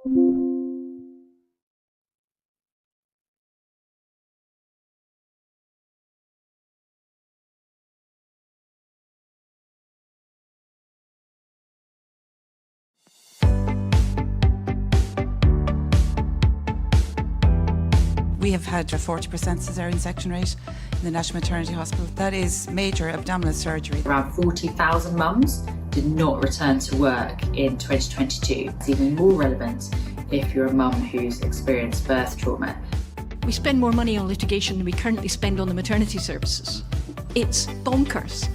We have had a 40% caesarean section rate in the National Maternity Hospital. That is major abdominal surgery. Around 40,000 mums did not return to work in 2022. It's even more relevant if you're a mum who's experienced birth trauma. We spend more money on litigation than we currently spend on the maternity services. It's bonkers.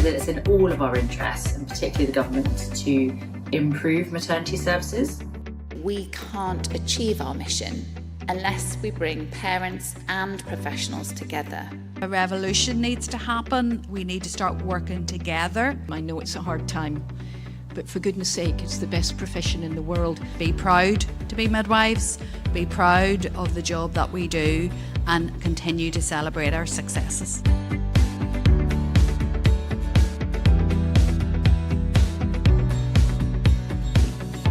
It's in all of our interests, and particularly the government, to improve maternity services. We can't achieve our mission unless we bring parents and professionals together. A revolution needs to happen. We need to start working together. I know it's a hard time, but for goodness sake, it's the best profession in the world. Be proud to be midwives, be proud of the job that we do, and continue to celebrate our successes.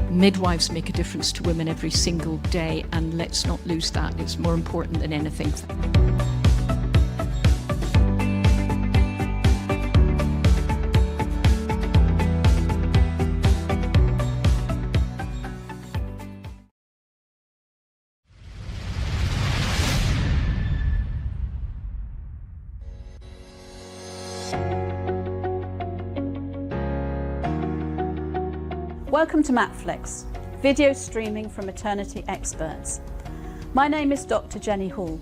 Midwives make a difference to women every single day, and let's not lose that. It's more important than anything. Welcome to Matflix, video streaming from maternity experts. My name is Dr. Jenny Hall.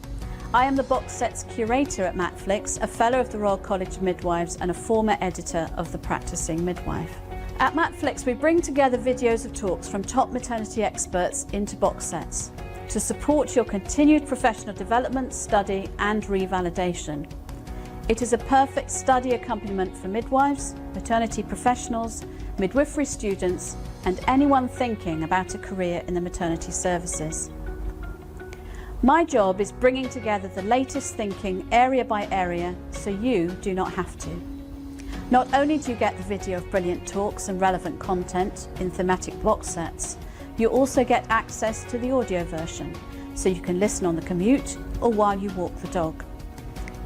I am the box set's curator at Matflix, a fellow of the Royal College of Midwives and a former editor of The Practicing Midwife. At Matflix, we bring together videos of talks from top maternity experts into box sets to support your continued professional development, study and revalidation. It is a perfect study accompaniment for midwives, maternity professionals, midwifery students and anyone thinking about a career in the maternity services. My job is bringing together the latest thinking area by area so you do not have to. Not only do you get the video of brilliant talks and relevant content in thematic box sets, you also get access to the audio version so you can listen on the commute or while you walk the dog.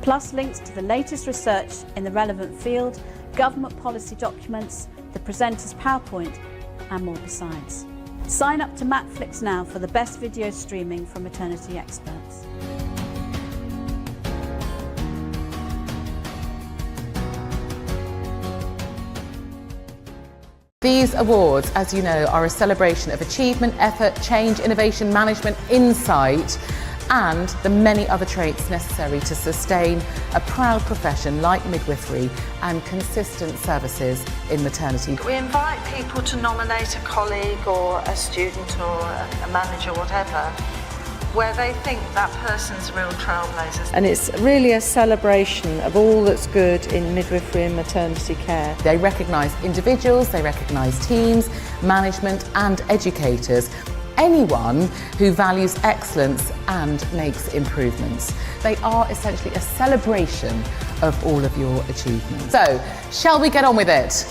Plus links to the latest research in the relevant field, government policy documents, the presenter's PowerPoint and more besides. Sign up to Matflix now for the best video streaming from maternity experts. These awards, as you know, are a celebration of achievement, effort, change, innovation, management, insight and the many other traits necessary to sustain a proud profession like midwifery and consistent services in maternity. We invite people to nominate a colleague or a student or a manager, whatever, where they think that person's real trailblazers. And it's really a celebration of all that's good in midwifery and maternity care. They recognise individuals, they recognise teams, management and educators. Anyone who values excellence and makes improvements. They are essentially a celebration of all of your achievements. So, shall we get on with it?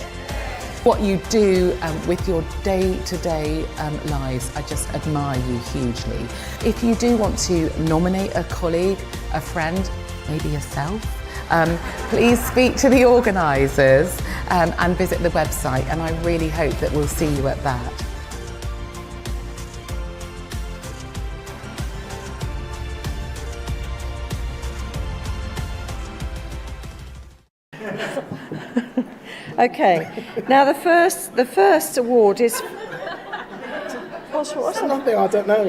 What you do with your day-to-day lives, I just admire you hugely. If you do want to nominate a colleague, a friend, maybe yourself, please speak to the organisers and visit the website, and I really hope that we'll see you at that. Okay, now the first award is... What's nothing, I don't know.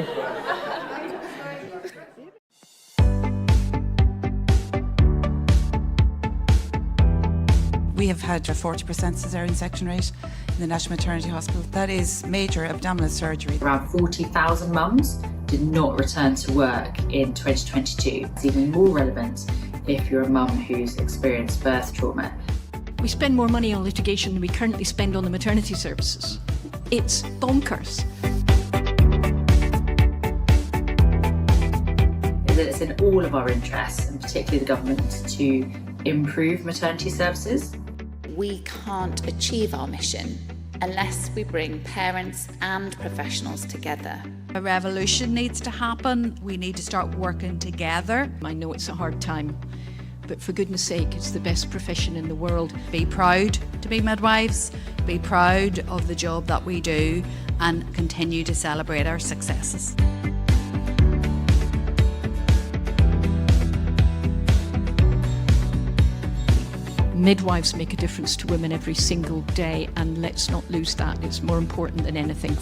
We have had a 40% caesarean section rate in the National Maternity Hospital. That is major abdominal surgery. Around 40,000 mums did not return to work in 2022. It's even more relevant if you're a mum who's experienced birth trauma. We spend more money on litigation than we currently spend on the maternity services. It's bonkers. It's in all of our interests, and particularly the government, to improve maternity services. we can't achieve our mission unless we bring parents and professionals together. A revolution needs to happen. We need to start working together. I know it's a hard time, but for goodness sake, it's the best profession in the world. Be proud to be midwives, be proud of the job that we do, and continue to celebrate our successes. Midwives make a difference to women every single day, and let's not lose that. It's more important than anything.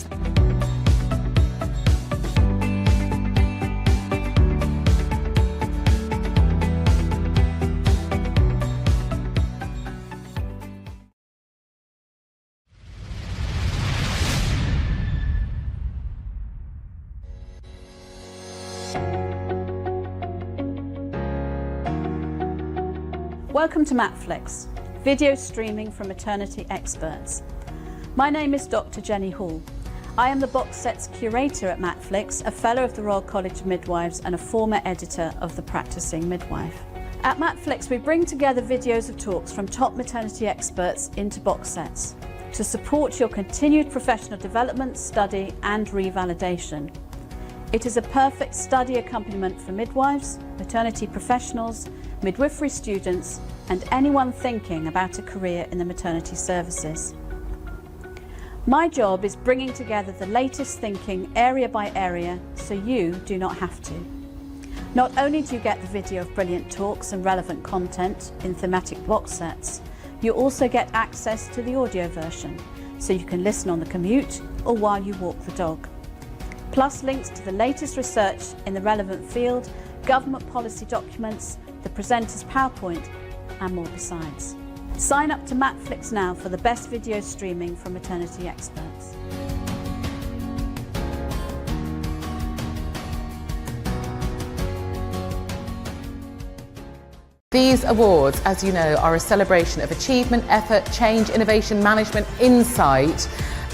Welcome to Matflix, video streaming from maternity experts. My name is Dr. Jenny Hall. I am the box sets curator at Matflix, a fellow of the Royal College of Midwives and a former editor of The Practising Midwife. At Matflix, we bring together videos of talks from top maternity experts into box sets to support your continued professional development, study and revalidation. It is a perfect study accompaniment for midwives, maternity professionals, midwifery students and anyone thinking about a career in the maternity services. My job is bringing together the latest thinking area by area so you do not have to. Not only do you get the video of brilliant talks and relevant content in thematic box sets, you also get access to the audio version so you can listen on the commute or while you walk the dog. Plus links to the latest research in the relevant field, government policy documents, the presenter's PowerPoint and more besides. Sign up to Matflix now for the best video streaming from maternity experts. These awards, as you know, are a celebration of achievement, effort, change, innovation, management, insight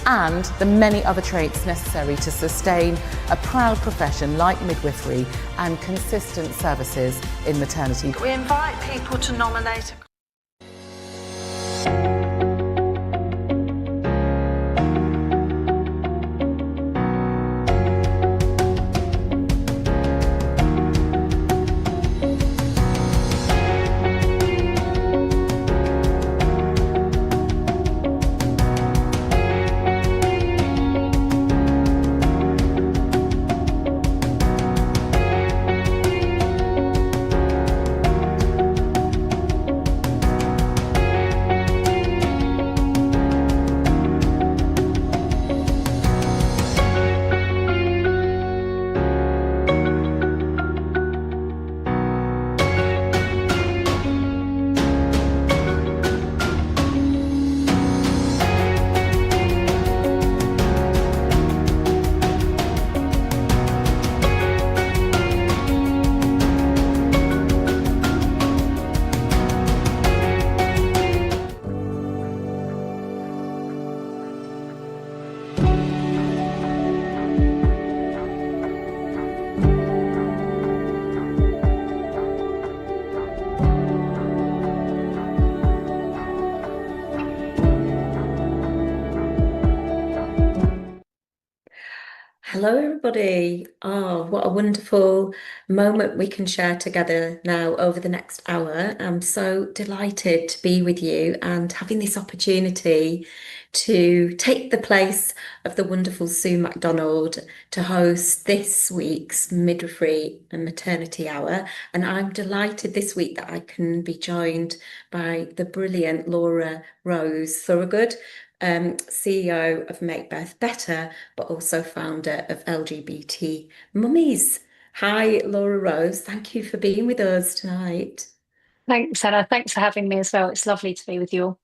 and the many other traits necessary to sustain a proud profession like midwifery and consistent services in maternity. We invite people to nominate Hello, everybody. Oh, what a wonderful moment we can share together now over the next hour. I'm so delighted to be with you and having this opportunity to take the place of the wonderful Sue MacDonald to host this week's Midwifery and Maternity Hour. And I'm delighted this week that I can be joined by the brilliant Laura Rose Thorogood, CEO of Make Birth Better, but also founder of LGBT Mummies. Hi, Laura Rose. Thank you for being with us tonight. Thanks, Anna. Thanks for having me as well. It's lovely to be with you all.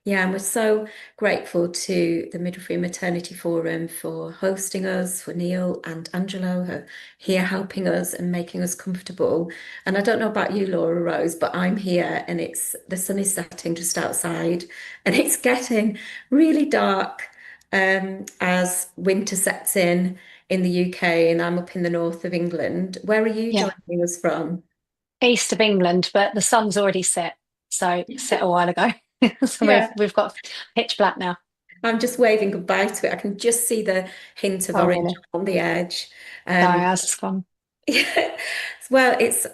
Yeah, and we're so grateful to the Midwifery and Maternity Forum for hosting us, for Neil and Angelo who are here helping us and making us comfortable. And I don't know about you, Laura Rose, but I'm here and the sun is setting just outside and it's getting really dark as winter sets in the UK, and I'm up in the north of England. Where are you joining us from? East of England, but the sun's already set, so set a while ago. So Yeah. we've got pitch black now. I'm just waving goodbye to it. I can just see the hint of Oh, orange really? on the edge. No, Um, ours is gone. Yeah. Well, it's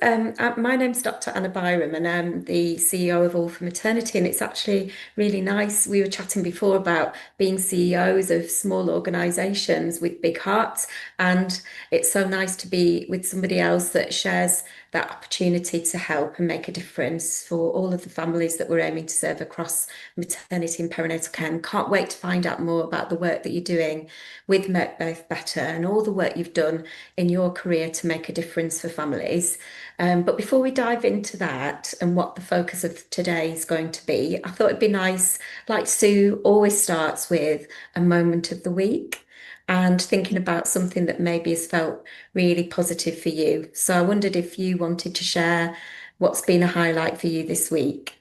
my name's Dr. Anna Byram, and I'm the CEO of All for Maternity. And it's actually really nice. We were chatting before about being CEOs of small organisations with big hearts, and it's so nice to be with somebody else that shares that opportunity to help and make a difference for all of the families that we're aiming to serve across maternity and perinatal care. And can't wait to find out more about the work that you're doing with Make Both Better and all the work you've done in your career to make a difference for families. But before we dive into that and what the focus of today is going to be, I thought it'd be nice, like Sue always starts with a moment of the week and thinking about something that maybe has felt really positive for you. So I wondered if you wanted to share what's been a highlight for you this week.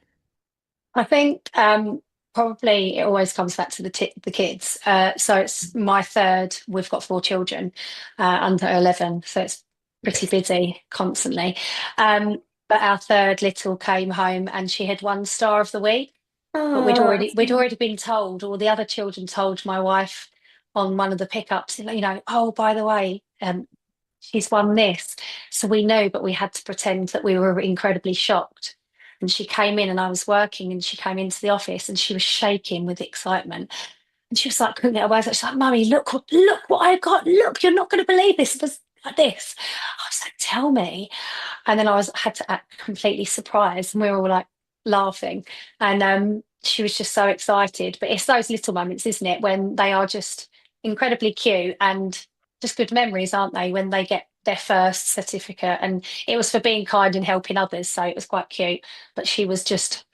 I think probably it always comes back to the kids. So it's my third. We've got 4 children under 11, so it's pretty busy constantly. But our third little came home and she had won Star of the Week. But Oh, we'd already been told, or the other children told my wife on one of the pickups, oh, by the way, she's won this. So we knew, but we had to pretend that we were incredibly shocked. And she came in and I was working and she came into the office and she was shaking with excitement. And she was like, couldn't get her words out. She's like, Mummy, look what I got. Look, you're not going to believe this. It was like this. I was like, tell me. And then had to act completely surprised. And we were all like laughing. And she was just so excited. But it's those little moments, isn't it, when they are just incredibly cute and just good memories, aren't they, when they get their first certificate. And it was for being kind and helping others. So it was quite cute. But she was just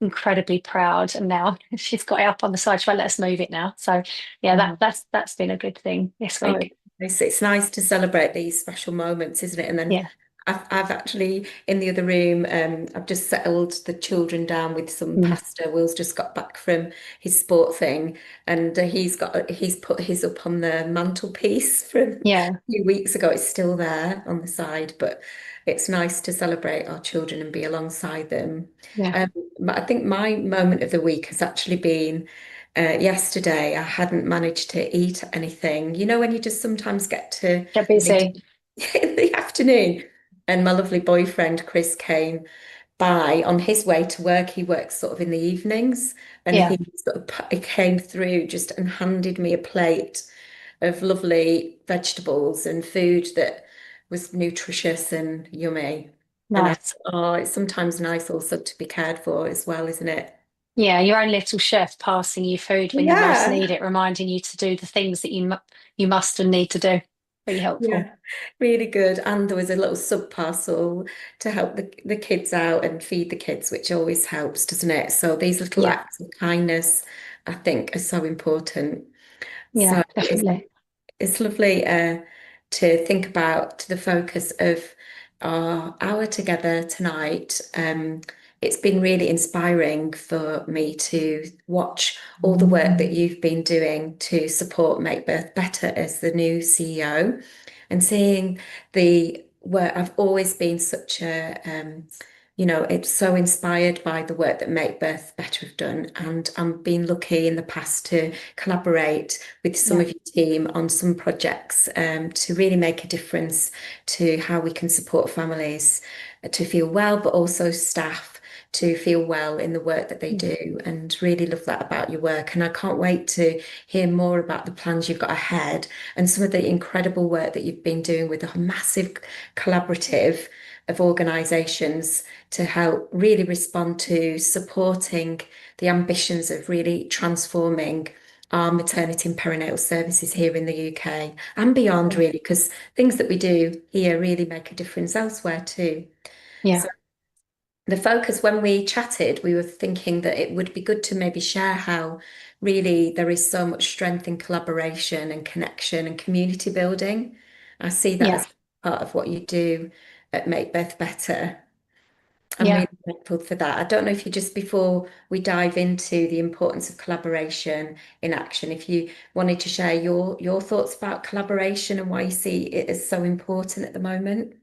incredibly proud. And now she's got it up on the side. She won't let us move it now. So yeah, that's been a good thing this oh, week. it's nice to celebrate these special moments, isn't it? And then Yeah. I've actually in the other room, I've just settled the children down with some Mm. pasta. Will's just got back from his sport thing, and he's put his up on the mantelpiece from Yeah. a few weeks ago. It's still there on the side, but it's nice to celebrate our children and be alongside them. Yeah. But I think my moment of the week has actually been yesterday. I hadn't managed to eat anything. You know, when you just sometimes get to Get busy. in the afternoon. And my lovely boyfriend, Chris, came by on his way to work. He works sort of in the evenings, and Yeah. he came through just and handed me a plate of lovely vegetables and food that was nutritious and yummy. And Nice. it's sometimes nice also to be cared for as well, isn't it? Yeah, your own little chef passing you food when you most Yeah. need it, reminding you to do the things that you must and need to do. Really helpful. Yeah, really good. And there was a little sub parcel to help the kids out and feed the kids, which always helps, doesn't it? So these little Yeah. acts of kindness, I think, are so important. Yeah, So definitely. it's lovely to think about the focus of our hour together tonight. It's been really inspiring for me to watch all the work that you've been doing to support Make Birth Better as the new CEO and seeing the work. I've always been such a it's so inspired by the work that Make Birth Better have done. And I've been lucky in the past to collaborate with some Yeah. of your team on some projects to really make a difference to how we can support families to feel well, but also staff to feel well in the work that they do, and really love that about your work. And I can't wait to hear more about the plans you've got ahead and some of the incredible work that you've been doing with a massive collaborative of organisations to help really respond to supporting the ambitions of really transforming our maternity and perinatal services here in the UK and beyond, really, because things that we do here really make a difference elsewhere too. Yeah. So the focus when we chatted, we were thinking that it would be good to maybe share how really there is so much strength in collaboration and connection and community building. I see that Yeah. as part of what you do at Make Birth Better. I'm Yeah. really grateful for that. I don't know if you just before we dive into the importance of collaboration in action, if you wanted to share your thoughts about collaboration and why you see it as so important at the moment.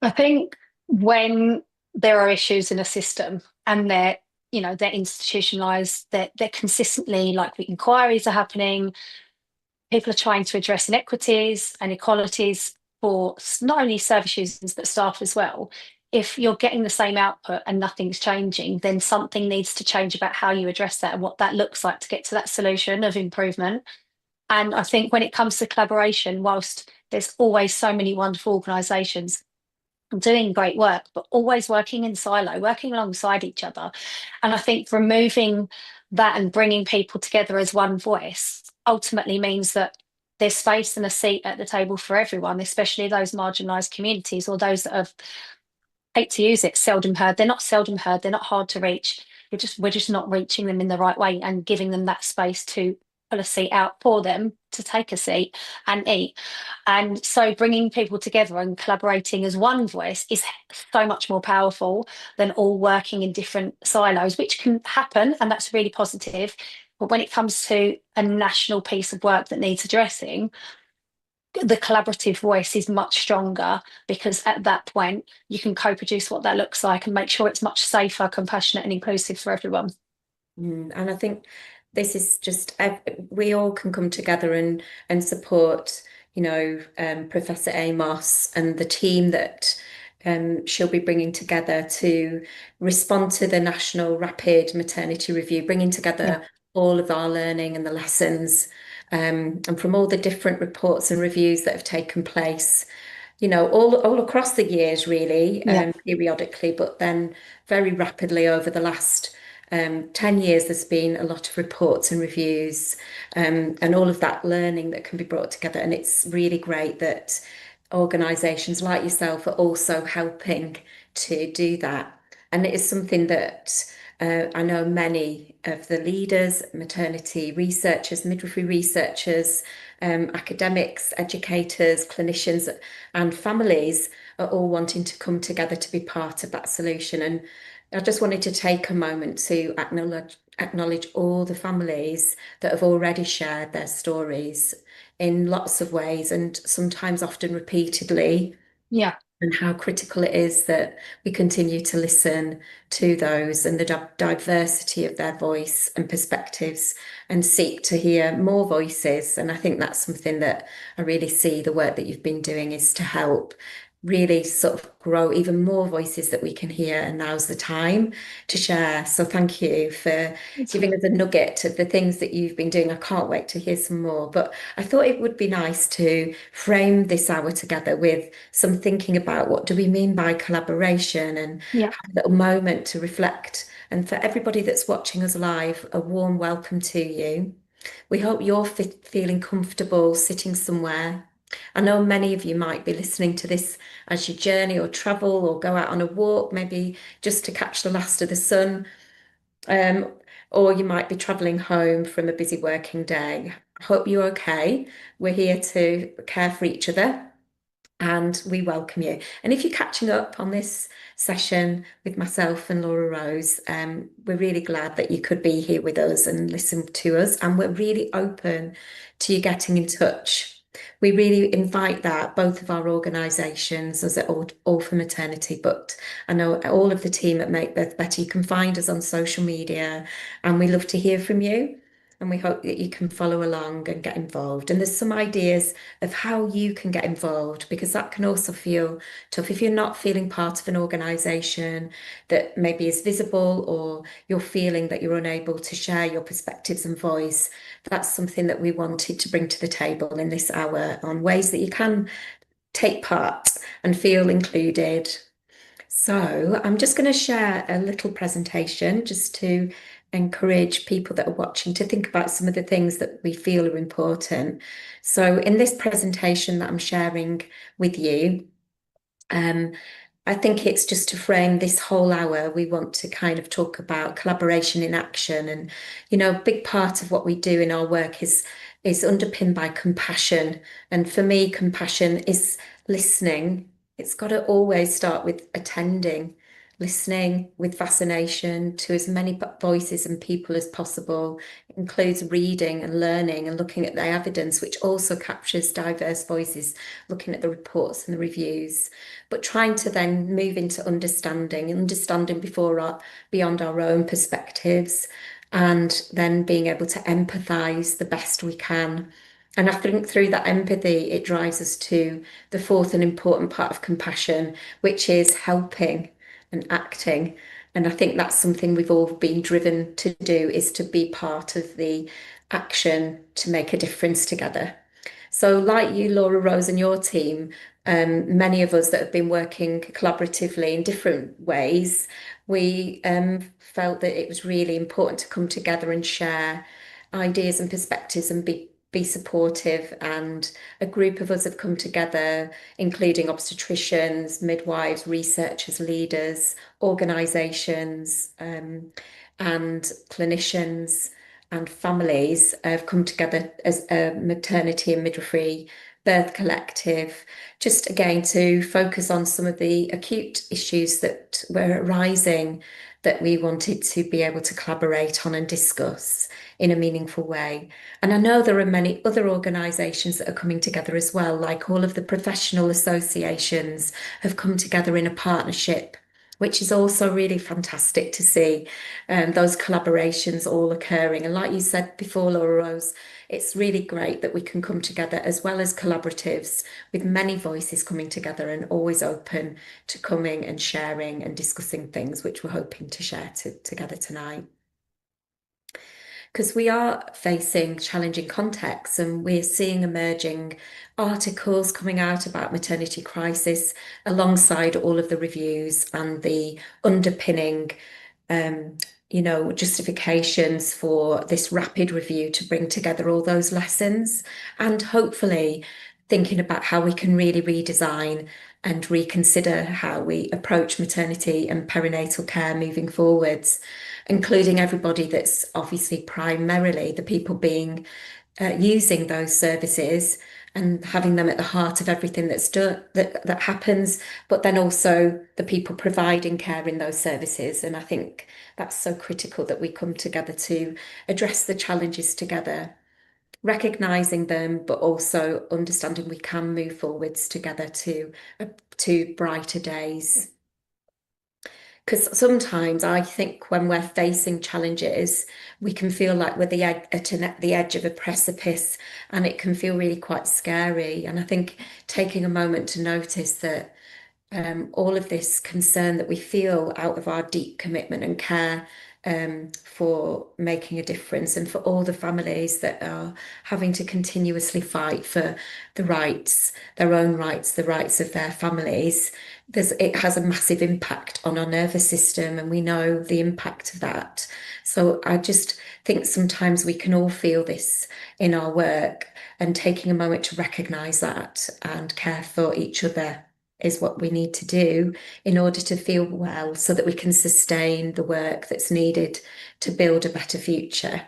I think when there are issues in a system and they're they're institutionalized, they're consistently, like, the inquiries are happening. People are trying to address inequities and equalities for not only service users but staff as well. If you're getting the same output and nothing's changing, then something needs to change about how you address that and what that looks like to get to that solution of improvement. And I think when it comes to collaboration, whilst there's always so many wonderful organisations doing great work, but always working in silo, working alongside each other. And I think removing that and bringing people together as one voice ultimately means that there's space and a seat at the table for everyone, especially those marginalised communities or those that have, hate to use it, seldom heard. They're not seldom heard, they're not hard to reach. We're just not reaching them in the right way and giving them that space to pull a seat out for them to take a seat and eat. And so bringing people together and collaborating as one voice is so much more powerful than all working in different silos, which can happen, and that's really positive. But when it comes to a national piece of work that needs addressing, the collaborative voice is much stronger, because at that point you can co-produce what that looks like and make sure it's much safer, compassionate and inclusive for everyone. And I think this is just, we all can come together and support, Professor Amos and the team that she'll be bringing together to respond to the National Rapid Maternity Review, bringing together all of our learning and the lessons, and from all the different reports and reviews that have taken place, all across the years, really, periodically, but then very rapidly over the last 10 years, there's been a lot of reports and reviews, and all of that learning that can be brought together. And it's really great that organisations like yourself are also helping to do that. And it is something that I know many of the leaders, maternity researchers, midwifery researchers, academics, educators, clinicians, and families are all wanting to come together to be part of that solution. And I just wanted to take a moment to acknowledge all the families that have already shared their stories in lots of ways, and sometimes often repeatedly. Yeah. And how critical it is that we continue to listen to those and the diversity of their voice and perspectives, and seek to hear more voices. And I think that's something that I really see the work that you've been doing is to help really sort of grow even more voices that we can hear, and now's the time to share. So thank you for giving us a nugget of the things that you've been doing. I can't wait to hear some more, but I thought it would be nice to frame this hour together with some thinking about what do we mean by collaboration, and have a little moment to reflect. And for everybody that's watching us live, a warm welcome to you. We hope you're feeling comfortable sitting somewhere. I know many of you might be listening to this as you journey or travel or go out on a walk, maybe just to catch the last of the sun, or you might be travelling home from a busy working day. I hope you're okay. We're here to care for each other, and we welcome you. And if you're catching up on this session with myself and Laura Rose, we're really glad that you could be here with us and listen to us, and we're really open to you getting in touch. We really invite that, both of our organisations, as at All for Maternity, but I know all of the team at Make Birth Better. You can find us on social media, and we love to hear from you. And we hope that you can follow along and get involved. And there's some ideas of how you can get involved, because that can also feel tough if you're not feeling part of an organisation that maybe is visible, or you're feeling that you're unable to share your perspectives and voice. That's something that we wanted to bring to the table in this hour, on ways that you can take part and feel included. So I'm just going to share a little presentation just to encourage people that are watching to think about some of the things that we feel are important. So in this presentation that I'm sharing with you, I think it's just to frame this whole hour. We want to kind of talk about collaboration in action. And, a big part of what we do in our work is underpinned by compassion. And for me, compassion is listening. It's got to always start with attending, listening with fascination to as many voices and people as possible. It includes reading and learning and looking at the evidence, which also captures diverse voices, looking at the reports and the reviews, but trying to then move into understanding beyond our own perspectives, and then being able to empathise the best we can. And I think through that empathy, it drives us to the fourth and important part of compassion, which is helping and acting. And I think that's something we've all been driven to do, is to be part of the action to make a difference together. So like you, Laura Rose, and your team, many of us that have been working collaboratively in different ways, we felt that it was really important to come together and share ideas and perspectives and be supportive. And a group of us have come together, including obstetricians, midwives, researchers, leaders, organisations, and clinicians and families have come together as a Maternity and Midwifery Birth Collective, just again to focus on some of the acute issues that were arising that we wanted to be able to collaborate on and discuss in a meaningful way. And I know there are many other organisations that are coming together as well, like all of the professional associations have come together in a partnership, which is also really fantastic to see those collaborations all occurring. And like you said before, Laura Rose, it's really great that we can come together as well as collaboratives with many voices coming together and always open to coming and sharing and discussing things which we're hoping to share together tonight. Because we are facing challenging contexts, and we're seeing emerging articles coming out about maternity crisis alongside all of the reviews and the underpinning justifications for this rapid review to bring together all those lessons, and hopefully thinking about how we can really redesign and reconsider how we approach maternity and perinatal care moving forwards, including everybody that's obviously primarily the people being using those services and having them at the heart of everything that's done, that happens, but then also the people providing care in those services. And I think that's so critical that we come together to address the challenges together, recognising them, but also understanding we can move forwards together to brighter days. Because sometimes I think when we're facing challenges, we can feel like we're at the edge of a precipice, and it can feel really quite scary. And I think taking a moment to notice that all of this concern that we feel out of our deep commitment and care for making a difference, and for all the families that are having to continuously fight for the rights, their own rights, the rights of their families, it has a massive impact on our nervous system, and we know the impact of that. So I just think sometimes we can all feel this in our work, and taking a moment to recognise that and care for each other is what we need to do in order to feel well, so that we can sustain the work that's needed to build a better future.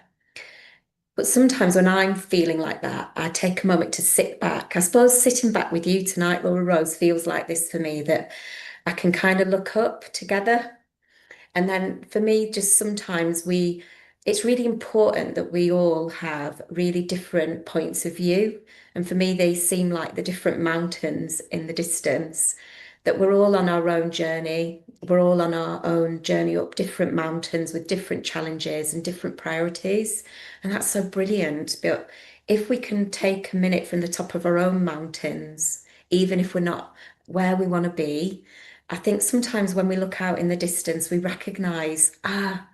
But sometimes when I'm feeling like that, I take a moment to sit back. I suppose sitting back with you tonight, Laura Rose, feels like this for me, that I can kind of look up together. And then for me, just sometimes it's really important that we all have really different points of view. And for me, they seem like the different mountains in the distance, that we're all on our own journey. We're all on our own journey up different mountains with different challenges and different priorities. And that's so brilliant. But if we can take a minute from the top of our own mountains, even if we're not where we want to be, I think sometimes when we look out in the distance, we recognise, I'm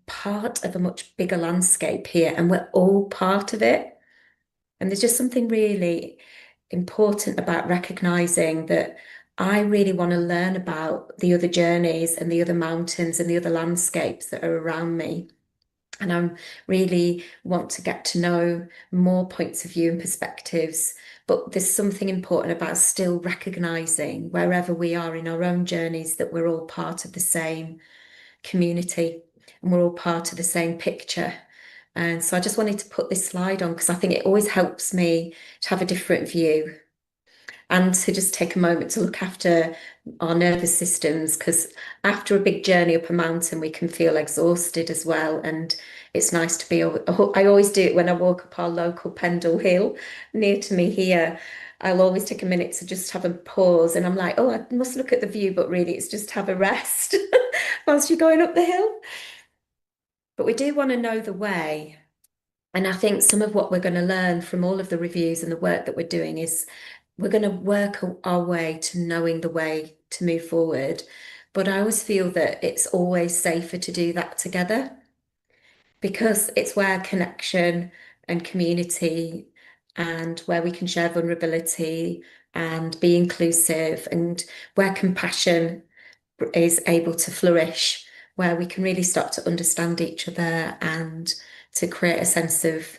part of a much bigger landscape here, and we're all part of it. And there's just something really important about recognising that I really want to learn about the other journeys and the other mountains and the other landscapes that are around me. And I really want to get to know more points of view and perspectives. But there's something important about still recognising, wherever we are in our own journeys, that we're all part of the same community and we're all part of the same picture. And so I just wanted to put this slide on because I think it always helps me to have a different view. and to just take a moment to look after our nervous systems, because after a big journey up a mountain, we can feel exhausted as well. And it's nice to be, I always do it when I walk up our local Pendle Hill near to me here. I'll always take a minute to just have a pause, and I'm like, oh, I must look at the view, but really it's just have a rest whilst you're going up the hill. But we do want to know the way. And I think some of what we're going to learn from all of the reviews and the work that we're doing is we're going to work our way to knowing the way to move forward. But I always feel that it's always safer to do that together, because it's where connection and community, and where we can share vulnerability and be inclusive, and where compassion is able to flourish, where we can really start to understand each other and to create a sense of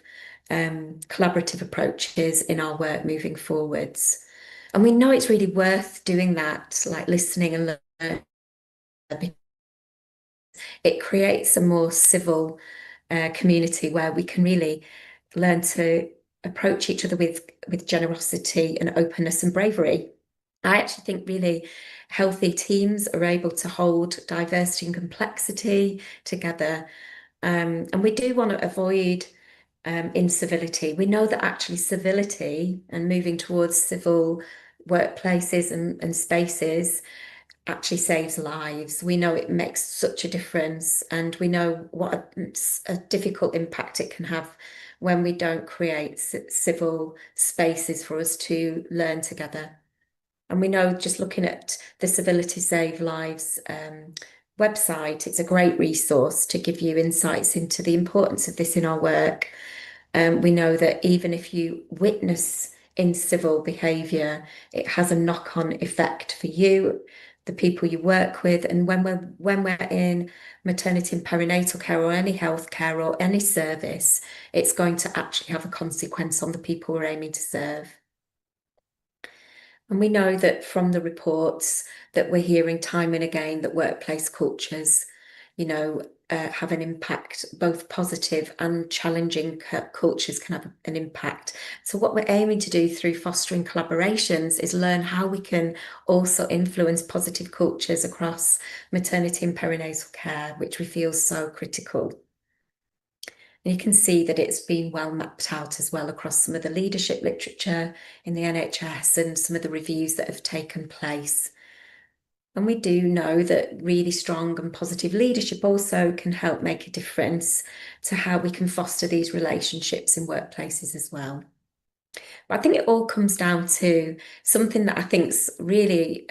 collaborative approaches in our work moving forwards. And we know it's really worth doing that, like listening and learning. It creates a more civil community where we can really learn to approach each other with generosity and openness and bravery. I actually think really healthy teams are able to hold diversity and complexity together. And we do want to avoid incivility. We know that actually civility and moving towards civil workplaces and spaces actually saves lives. We know it makes such a difference, and we know what a difficult impact it can have when we don't create civil spaces for us to learn together. And we know, just looking at the Civility Save Lives website, it's a great resource to give you insights into the importance of this in our work. We know that even if you witness incivil behaviour, it has a knock-on effect for you, the people you work with, and when we're in maternity and perinatal care or any healthcare or any service, it's going to actually have a consequence on the people we're aiming to serve. And we know that from the reports that we're hearing time and again that workplace cultures, have an impact. Both positive and challenging cultures can have an impact. So what we're aiming to do through fostering collaborations is learn how we can also influence positive cultures across maternity and perinatal care, which we feel so critical. And you can see that it's been well mapped out as well across some of the leadership literature in the NHS and some of the reviews that have taken place. And we do know that really strong and positive leadership also can help make a difference to how we can foster these relationships in workplaces as well. But I think it all comes down to something that I think's really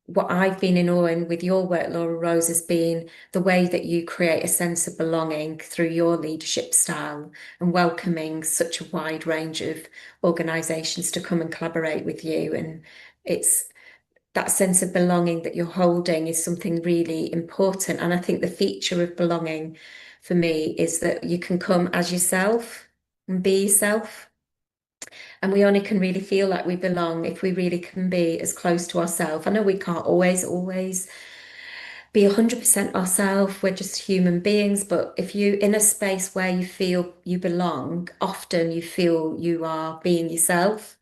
what I've been in awe in with your work, Laura Rose, has been the way that you create a sense of belonging through your leadership style and welcoming such a wide range of organisations to come and collaborate with you. And it's that sense of belonging that you're holding is something really important. And I think the feature of belonging for me is that you can come as yourself and be yourself. And we only can really feel like we belong if we really can be as close to ourselves. I know we can't always be 100% ourselves. We're just human beings. But if you're in a space where you feel you belong, often you feel you are being yourself.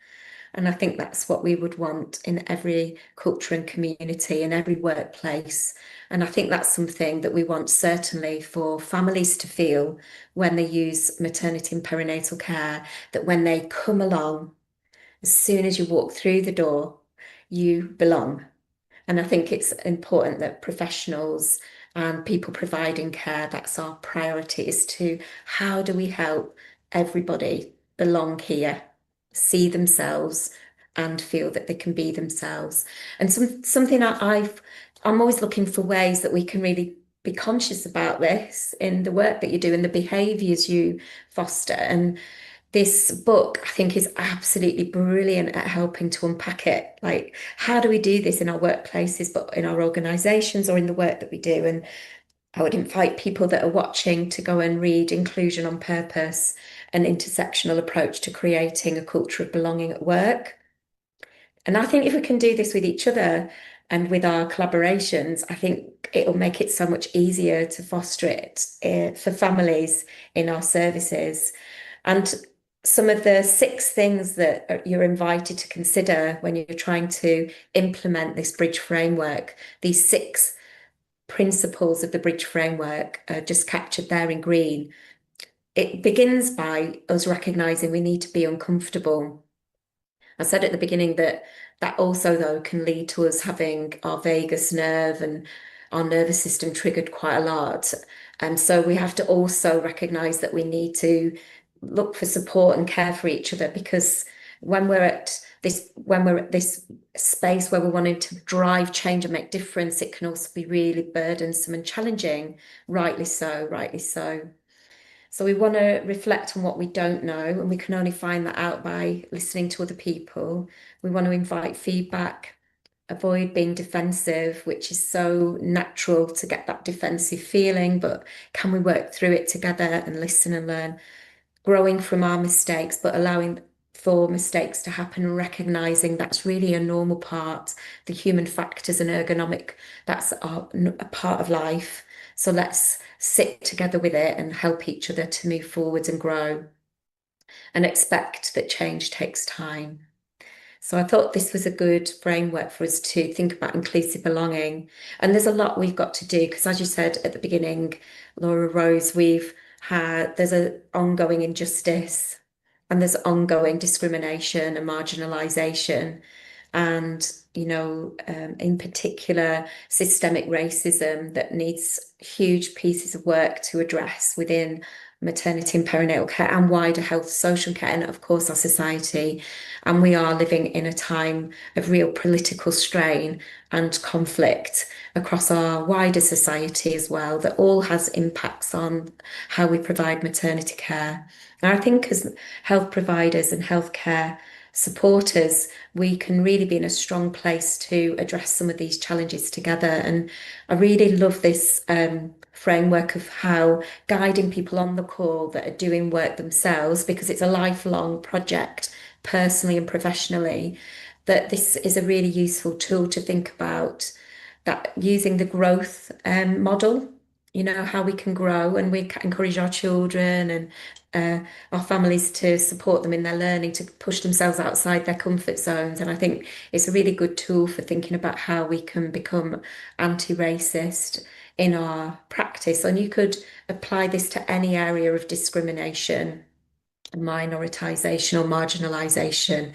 And I think that's what we would want in every culture and community, in every workplace. And I think that's something that we want certainly for families to feel when they use maternity and perinatal care, that when they come along, as soon as you walk through the door, you belong. And I think it's important that professionals and people providing care, that's our priority, is to how do we help everybody belong here, see themselves and feel that they can be themselves. And something I'm always looking for ways that we can really be conscious about this in the work that you do and the behaviours you foster. And this book, I think, is absolutely brilliant at helping to unpack it. Like, how do we do this in our workplaces, but in our organisations or in the work that we do? And I would invite people that are watching to go and read Inclusion on Purpose, an intersectional approach to creating a culture of belonging at work. And I think if we can do this with each other and with our collaborations, I think it'll make it so much easier to foster it for families in our services. And some of the 6 things that you're invited to consider when you're trying to implement this bridge framework. These 6 principles of the bridge framework are just captured there in green. It begins by us recognizing we need to be uncomfortable. I said at the beginning that also, though, can lead to us having our vagus nerve and our nervous system triggered quite a lot. And so we have to also recognize that we need to look for support and care for each other, because when we're at this space where we're wanting to drive change and make difference, it can also be really burdensome and challenging, rightly so, rightly so. So we want to reflect on what we don't know, and we can only find that out by listening to other people. We want to invite feedback, avoid being defensive, which is so natural to get that defensive feeling, but can we work through it together and listen and learn, growing from our mistakes, but allowing for mistakes to happen and recognizing that's really a normal part, the human factors and ergonomic, that's a part of life. So let's sit together with it and help each other to move forwards and grow, and expect that change takes time. So I thought this was a good framework for us to think about inclusive belonging. And there's a lot we've got to do, because as you said at the beginning, Laura Rose, there's an ongoing injustice, and there's ongoing discrimination and marginalisation, and in particular systemic racism that needs huge pieces of work to address within maternity and perinatal care and wider health, social care, and of course our society. And we are living in a time of real political strain and conflict across our wider society as well, that all has impacts on how we provide maternity care. And I think as health providers and healthcare supporters, we can really be in a strong place to address some of these challenges together. And I really love this framework of how guiding people on the call that are doing work themselves, because it's a lifelong project, personally and professionally, that this is a really useful tool to think about, that using the growth model, how we can grow, and we encourage our children and our families to support them in their learning, to push themselves outside their comfort zones. And I think it's a really good tool for thinking about how we can become anti-racist in our practice. And you could apply this to any area of discrimination, minoritisation or marginalisation.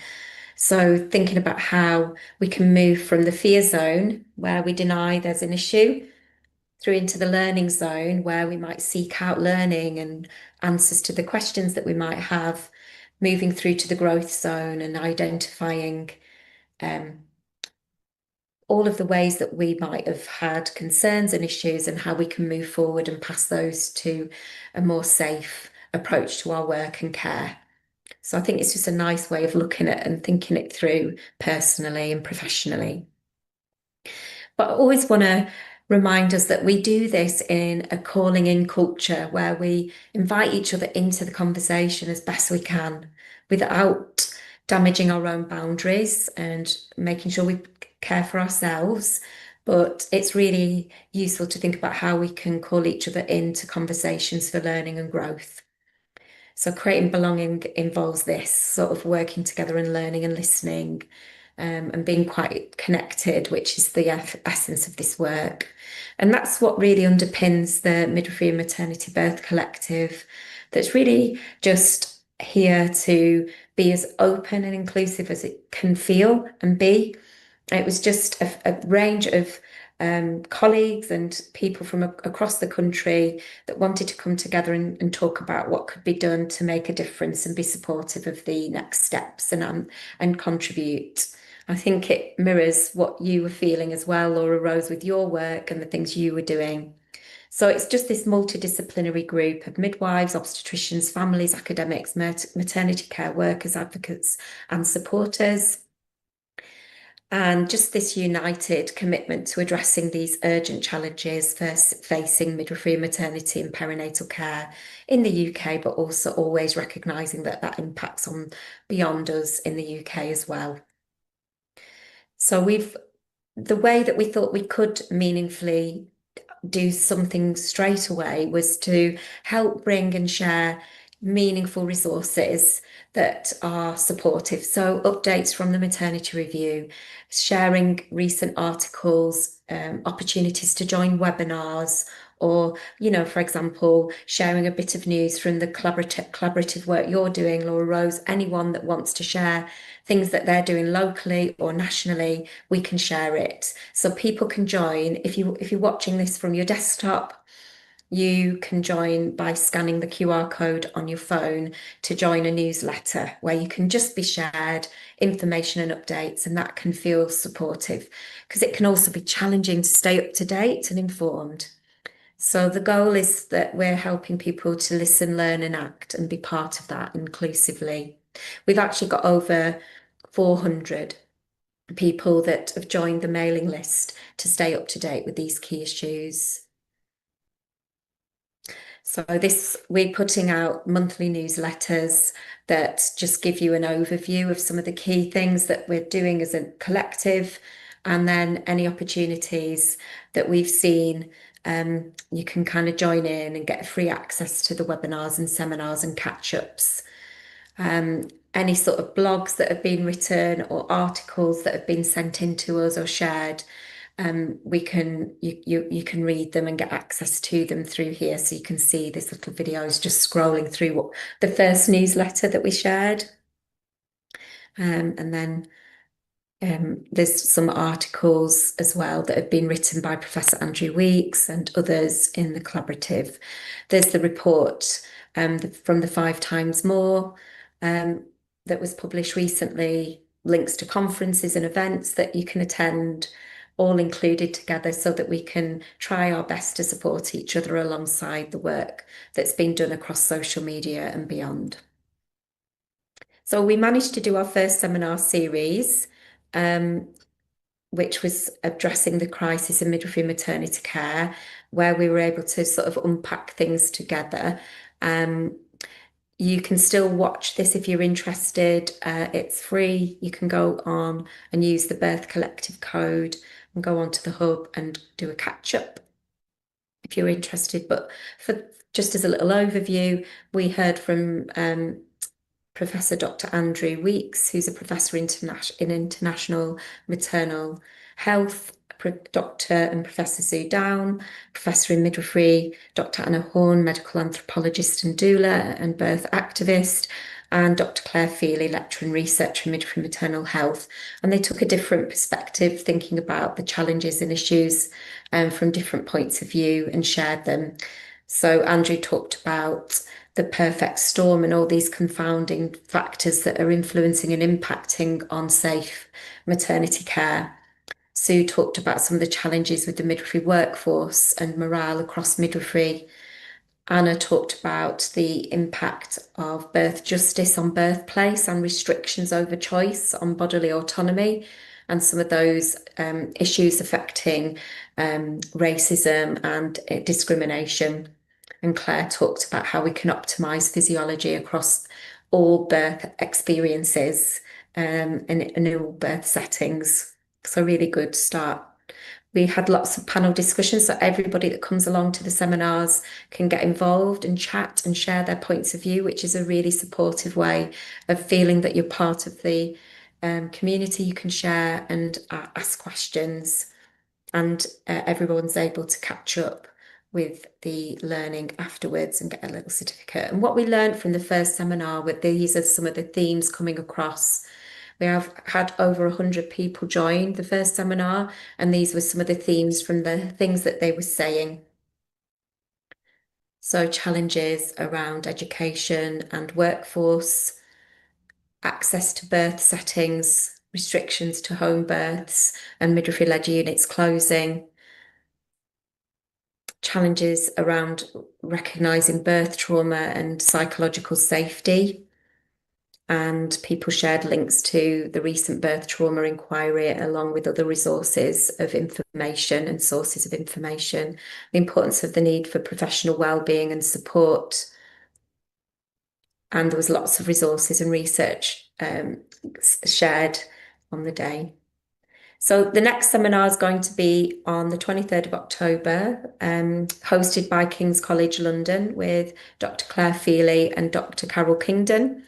So thinking about how we can move from the fear zone, where we deny there's an issue, through into the learning zone, where we might seek out learning and answers to the questions that we might have, moving through to the growth zone and identifying all of the ways that we might have had concerns and issues, and how we can move forward and pass those to a more safe approach to our work and care. So I think it's just a nice way of looking at and thinking it through personally and professionally. But I always want to remind us that we do this in a calling in culture, where we invite each other into the conversation as best we can, without damaging our own boundaries and making sure we care for ourselves. But it's really useful to think about how we can call each other into conversations for learning and growth. So creating belonging involves this sort of working together and learning and listening, and being quite connected, which is the essence of this work. And that's what really underpins the Midwifery and Maternity Birth Collective, that's really just here to be as open and inclusive as it can feel and be. It was just a range of colleagues and people from across the country that wanted to come together and talk about what could be done to make a difference and be supportive of the next steps and contribute. I think it mirrors what you were feeling as well, Laura Rose, with your work and the things you were doing. So it's just this multidisciplinary group of midwives, obstetricians, families, academics, maternity care workers, advocates and supporters. And just this united commitment to addressing these urgent challenges facing midwifery, maternity and perinatal care in the UK, but also always recognising that that impacts on beyond us in the UK as well. So the way that we thought we could meaningfully do something straight away was to help bring and share meaningful resources that are supportive. So updates from the maternity review, sharing recent articles, opportunities to join webinars, or, for example, sharing a bit of news from the collaborative work you're doing, Laura Rose. Anyone that wants to share things that they're doing locally or nationally, we can share it. So people can join. If you're watching this from your desktop, you can join by scanning the QR code on your phone to join a newsletter where you can just be shared information and updates, and that can feel supportive, because it can also be challenging to stay up to date and informed. So the goal is that we're helping people to listen, learn and act and be part of that inclusively. We've actually got over 400 people that have joined the mailing list to stay up to date with these key issues. So we're putting out monthly newsletters that just give you an overview of some of the key things that we're doing as a collective, and then any opportunities that we've seen, you can kind of join in and get free access to the webinars and seminars and catch-ups. Any sort of blogs that have been written or articles that have been sent in to us or shared, you can read them and get access to them through here. So you can see this little video is just scrolling through the first newsletter that we shared. And then there's some articles as well that have been written by Professor Andrew Weeks and others in the collaborative. There's the report from the 5 Times More that was published recently, links to conferences and events that you can attend, all included together so that we can try our best to support each other alongside the work that's been done across social media and beyond. So we managed to do our first seminar series, which was addressing the crisis in midwifery and maternity care, where we were able to sort of unpack things together. You can still watch this if you're interested. It's free. You can go on and use the Birth Collective code and go onto the hub and do a catch-up if you're interested. But just as a little overview, we heard from Professor Dr. Andrew Weeks, who's a professor in international maternal health, Dr. and Professor Sue Down, Professor in Midwifery, Dr. Anna Horn, medical anthropologist and doula and birth activist, and Dr. Claire Feely, lecturer and researcher in midwifery and maternal health. And they took a different perspective, thinking about the challenges and issues from different points of view, and shared them. So Andrew talked about the perfect storm and all these confounding factors that are influencing and impacting on safe maternity care. Sue talked about some of the challenges with the midwifery workforce and morale across midwifery. Anna talked about the impact of birth justice on birthplace and restrictions over choice on bodily autonomy, and some of those issues affecting racism and discrimination. And Claire talked about how we can optimise physiology across all birth experiences in all birth settings. So really good start. We had lots of panel discussions, so everybody that comes along to the seminars can get involved and chat and share their points of view, which is a really supportive way of feeling that you're part of the community. You can share and ask questions, and everyone's able to catch up with the learning afterwards and get a little certificate. And what we learned from the first seminar, with these are some of the themes coming across. We have had over 100 people join the first seminar, and these were some of the themes from the things that they were saying. So challenges around education and workforce, access to birth settings, restrictions to home births and midwifery-led units closing, challenges around recognising birth trauma and psychological safety. And people shared links to the recent birth trauma inquiry, along with other resources of information and sources of information, the importance of the need for professional wellbeing and support. And there was lots of resources and research shared on the day. So the next seminar is going to be on the 23rd of October, hosted by King's College London with Dr. Claire Feely and Dr. Carol Kingdon,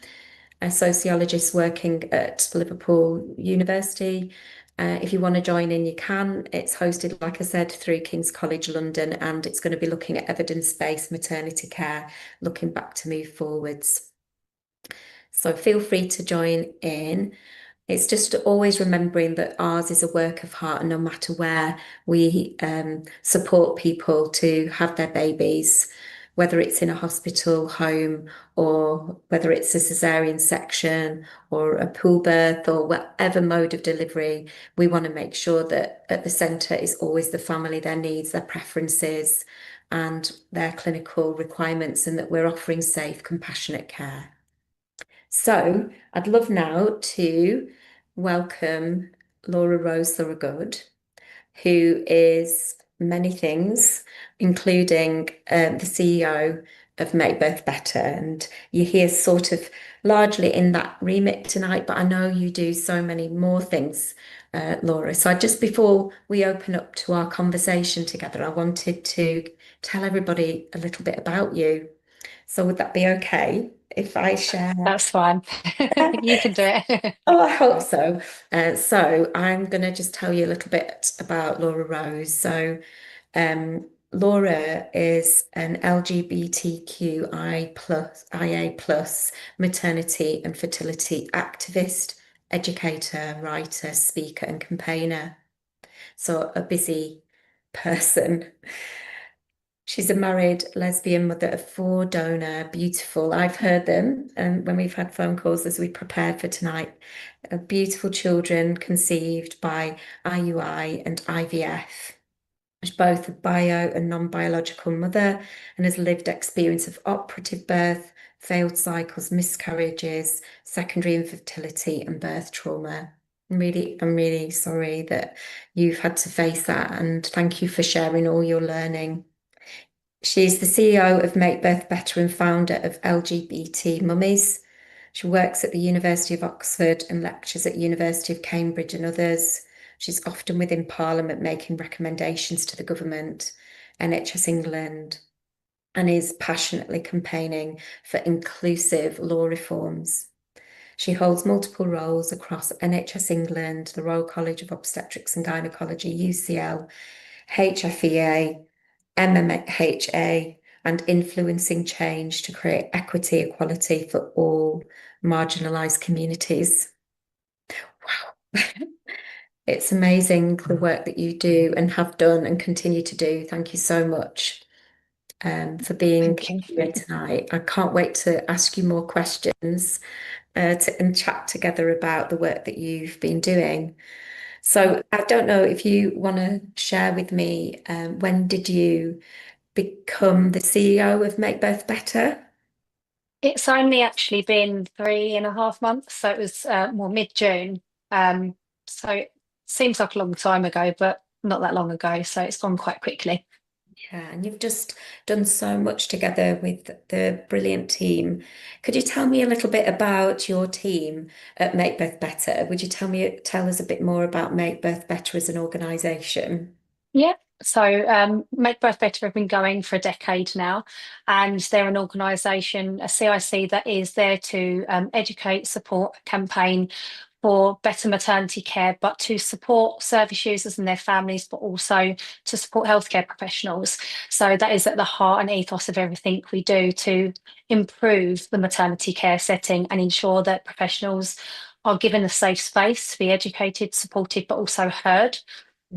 a sociologist working at Liverpool University. If you want to join in, you can. It's hosted, like I said, through King's College London, and it's going to be looking at evidence-based maternity care, looking back to move forwards. So feel free to join in. It's just always remembering that ours is a work of heart, and no matter where we support people to have their babies, whether it's in a hospital, home, or whether it's a cesarean section or a pool birth or whatever mode of delivery, we want to make sure that at the centre is always the family, their needs, their preferences, and their clinical requirements, and that we're offering safe, compassionate care. So I'd love now to welcome Laura Rose Thorogood, who is many things, including the CEO of Make Birth Better. And you're here sort of largely in that remit tonight, but I know you do so many more things, Laura. So just before we open up to our conversation together, I wanted to tell everybody a little bit about you. So would that be okay if I share? That's fine. You can do it. Oh, I hope so. So I'm going to just tell you a little bit about Laura Rose. So Laura is an IA plus maternity and fertility activist, educator, writer, speaker, and campaigner. So a busy person. She's a married lesbian mother of 4 donor, beautiful. I've heard them when we've had phone calls as we prepared for tonight. Beautiful children conceived by IUI and IVF. She's both a bio and non-biological mother and has lived experience of operative birth, failed cycles, miscarriages, secondary infertility, and birth trauma. I'm really sorry that you've had to face that, and thank you for sharing all your learning. She's the CEO of Make Birth Better and founder of LGBT Mummies. She works at the University of Oxford and lectures at University of Cambridge and others. She's often within Parliament making recommendations to the government, NHS England, and is passionately campaigning for inclusive law reforms. She holds multiple roles across NHS England, the Royal College of Obstetrics and Gynecology, UCL, HFEA, MMHA, and influencing change to create equity, equality for all marginalised communities. Wow. It's amazing the work that you do and have done and continue to do. Thank you so much for being here tonight. I can't wait to ask you more questions and chat together about the work that you've been doing. So I don't know if you want to share with me, when did you become the CEO of Make Birth Better? It's only actually been 3.5 months, so it was more mid-June. So it seems like a long time ago, but not that long ago, so it's gone quite quickly. Yeah, and you've just done so much together with the brilliant team. Could you tell me a little bit about your team at Make Birth Better? Would you tell us a bit more about Make Birth Better as an organisation? Yeah. So Make Birth Better have been going for a decade now, and they're an organisation, a CIC, that is there to educate, support, campaign for better maternity care, but to support service users and their families, but also to support healthcare professionals. So that is at the heart and ethos of everything we do to improve the maternity care setting and ensure that professionals are given a safe space to be educated, supported, but also heard,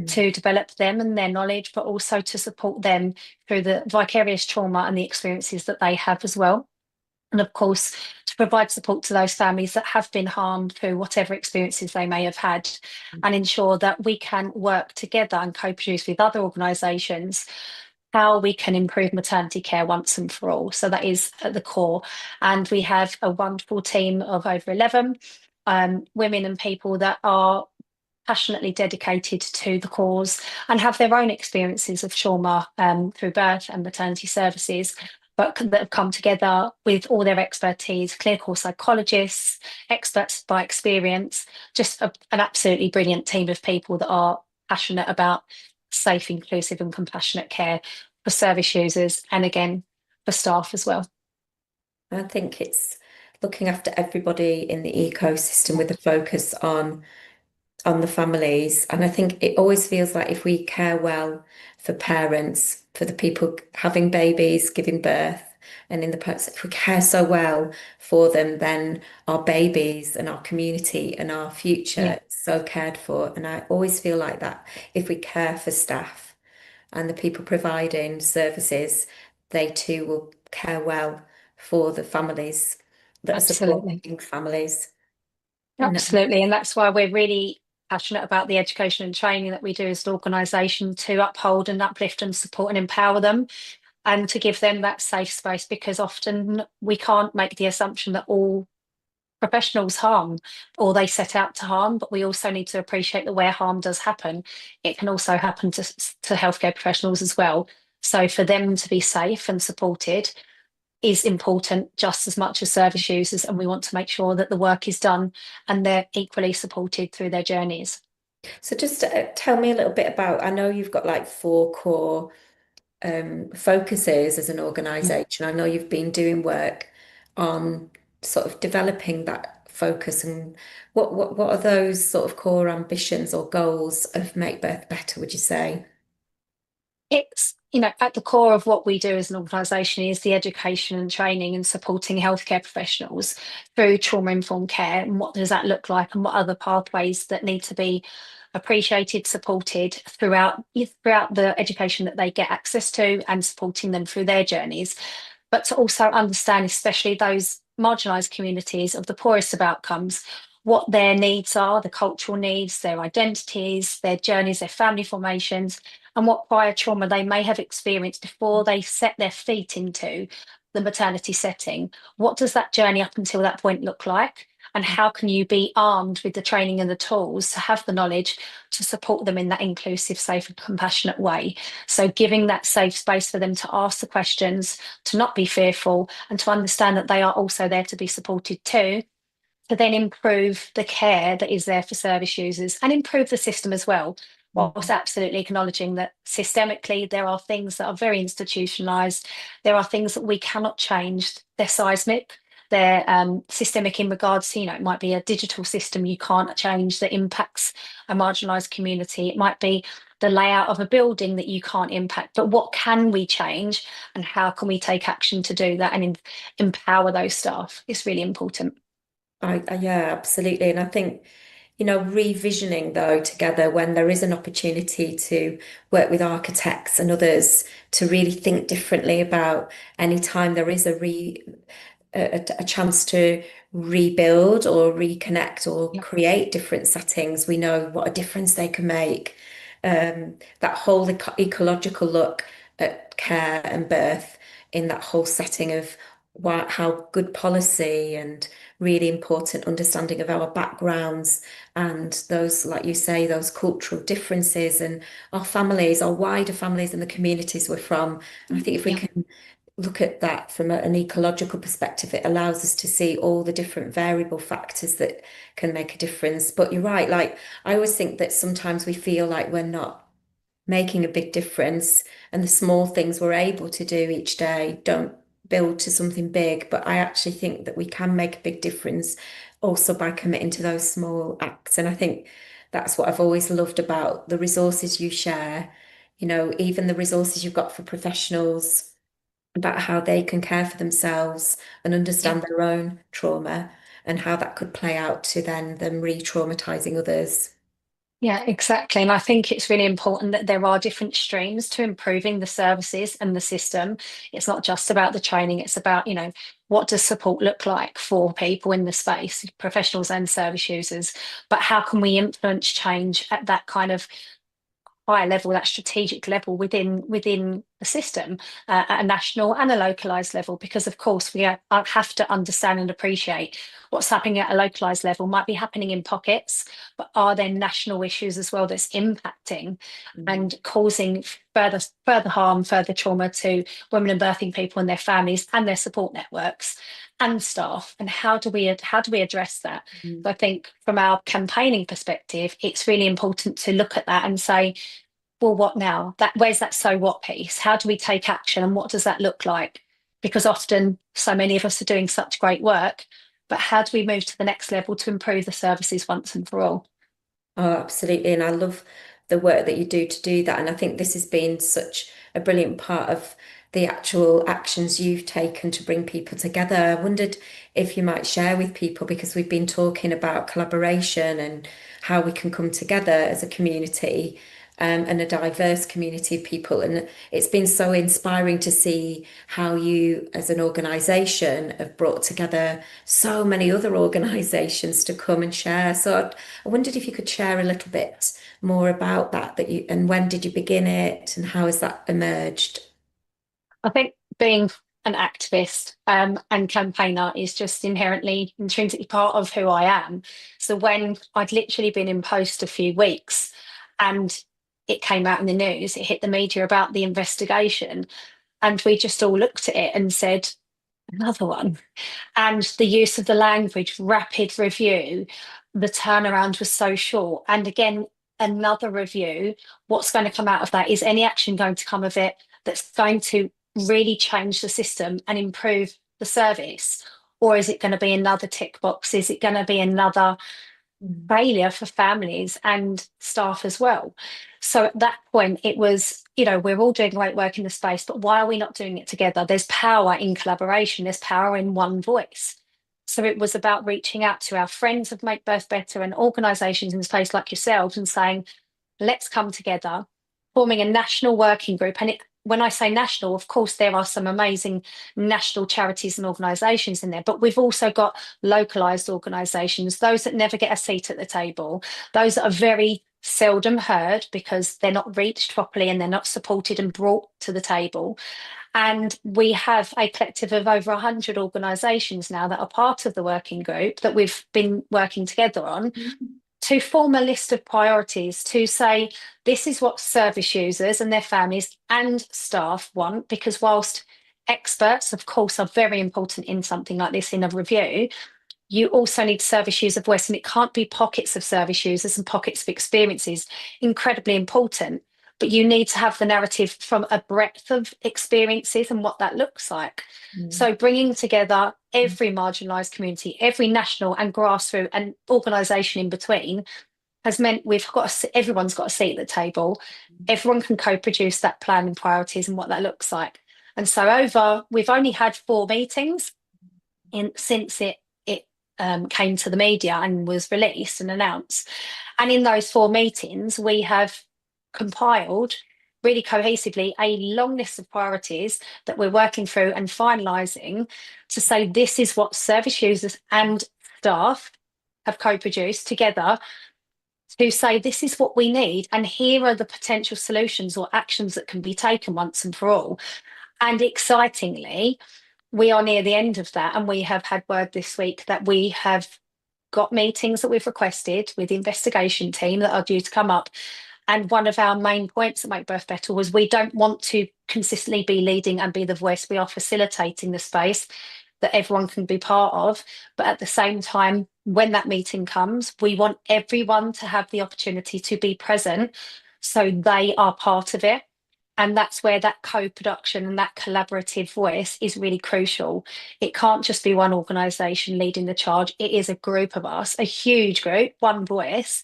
to develop them and their knowledge, but also to support them through the vicarious trauma and the experiences that they have as well. And of course, to provide support to those families that have been harmed through whatever experiences they may have had, and ensure that we can work together and co-produce with other organisations how we can improve maternity care once and for all. So that is at the core. And we have a wonderful team of over 11 women and people that are passionately dedicated to the cause and have their own experiences of trauma through birth and maternity services, but that have come together with all their expertise, clinical psychologists, experts by experience, just an absolutely brilliant team of people that are passionate about safe, inclusive and compassionate care for service users and again, for staff as well. I think it's looking after everybody in the ecosystem with a focus on the families. And I think it always feels like if we care well for parents, for the people having babies, giving birth, and in the process, if we care so well for them, then our babies and our community and our future is so cared for. And I always feel like that if we care for staff and the people providing services, they too will care well for the families that are supporting families. Absolutely. And that's why we're really passionate about the education and training that we do as an organisation to uphold and uplift and support and empower them and to give them that safe space, because often we can't make the assumption that all professionals harm or they set out to harm, but we also need to appreciate that where harm does happen, it can also happen to healthcare professionals as well. So for them to be safe and supported is important just as much as service users, and we want to make sure that the work is done and they're equally supported through their journeys. So just tell me a little bit about, I know you've got like 4 core focuses as an organisation. I know you've been doing work on sort of developing that focus, and what are those sort of core ambitions or goals of Make Birth Better, would you say? It's, at the core of what we do as an organisation is the education and training and supporting healthcare professionals through trauma-informed care. And what does that look like, and what other pathways that need to be appreciated, supported throughout the education that they get access to, and supporting them through their journeys. But to also understand, especially those marginalised communities of the poorest of outcomes, what their needs are, the cultural needs, their identities, their journeys, their family formations, and what prior trauma they may have experienced before they set their feet into the maternity setting. What does that journey up until that point look like? And how can you be armed with the training and the tools to have the knowledge to support them in that inclusive, safe and compassionate way? So giving that safe space for them to ask the questions, to not be fearful, and to understand that they are also there to be supported too, to then improve the care that is there for service users and improve the system as well, whilst absolutely acknowledging that systemically there are things that are very institutionalised. There are things that we cannot change. They're seismic. They're systemic in regards to, it might be a digital system you can't change that impacts a marginalised community. It might be the layout of a building that you can't impact. But what can we change, and how can we take action to do that and empower those staff? It's really important. Yeah, absolutely. And I think, revisioning though together when there is an opportunity to work with architects and others to really think differently about any time there is a chance to rebuild or reconnect or create different settings, we know what a difference they can make. That whole ecological look at care and birth in that whole setting of how good policy and really important understanding of our backgrounds and those, like you say, those cultural differences and our families, our wider families and the communities we're from. And I think if we can look at that from an ecological perspective, it allows us to see all the different variable factors that can make a difference. But you're right, like I always think that sometimes we feel like we're not making a big difference, and the small things we're able to do each day don't build to something big. But I actually think that we can make a big difference also by committing to those small acts. And I think that's what I've always loved about the resources you share, even the resources you've got for professionals about how they can care for themselves and understand their own trauma and how that could play out to then them re-traumatizing others. Yeah, exactly. And I think it's really important that there are different streams to improving the services and the system. It's not just about the training, it's about, what does support look like for people in the space, professionals and service users, but how can we influence change at that kind of higher level, that strategic level within the system, at a national and a localised level, because of course we have to understand and appreciate what's happening at a localised level might be happening in pockets, but are there national issues as well that's impacting and causing further harm, further trauma to women and birthing people and their families and their support networks and staff? And how do we address that? So I think from our campaigning perspective, it's really important to look at that and say, well, what now? Where's that so what piece? How do we take action, and what does that look like? Because often so many of us are doing such great work, but how do we move to the next level to improve the services once and for all? Oh, absolutely. And I love the work that you do to do that. And I think this has been such a brilliant part of the actual actions you've taken to bring people together. I wondered if you might share with people, because we've been talking about collaboration and how we can come together as a community, and a diverse community of people. And it's been so inspiring to see how you, as an organisation, have brought together so many other organisations to come and share. So I wondered if you could share a little bit more about that and when did you begin it, and how has that emerged? I think being an activist and campaigner is just intrinsically part of who I am. So when I'd literally been in post a few weeks and it came out in the news, it hit the media about the investigation, and we just all looked at it and said, another one. And the use of the language, rapid review, the turnaround was so short. And again, another review. What's going to come out of that? Is any action going to come of it that's going to really change the system and improve the service? Or is it going to be another tick box? Is it going to be another failure for families and staff as well? So at that point, it was, we're all doing great work in the space, but why are we not doing it together? There's power in collaboration, there's power in one voice. So it was about reaching out to our friends of Make Birth Better and organisations in the space like yourselves and saying, let's come together, forming a national working group. And when I say national, of course, there are some amazing national charities and organisations in there, but we've also got localised organisations, those that never get a seat at the table, those that are very seldom heard because they're not reached properly and they're not supported and brought to the table. And we have a collective of over 100 organisations now that are part of the working group that we've been working together on to form a list of priorities to say, this is what service users and their families and staff want, because whilst experts, of course, are very important in something like this in a review, you also need service user voice, and it can't be pockets of service users and pockets of experiences. Incredibly important, but you need to have the narrative from a breadth of experiences and what that looks like. So bringing together every marginalised community, every national and grassroots and organisation in between has meant everyone's got a seat at the table. Everyone can co-produce that plan and priorities and what that looks like. And so we've only had 4 meetings since it came to the media and was released and announced. And in those 4 meetings, we have compiled really cohesively a long list of priorities that we're working through and finalising to say, this is what service users and staff have co-produced together to say, this is what we need, and here are the potential solutions or actions that can be taken once and for all. And excitingly, we are near the end of that, and we have had word this week that we have got meetings that we've requested with the investigation team that are due to come up. And one of our main points at Make Birth Better was, we don't want to consistently be leading and be the voice. We are facilitating the space that everyone can be part of. But at the same time, when that meeting comes, we want everyone to have the opportunity to be present so they are part of it. And that's where that co-production and that collaborative voice is really crucial. It can't just be one organisation leading the charge. It is a group of us, a huge group, one voice,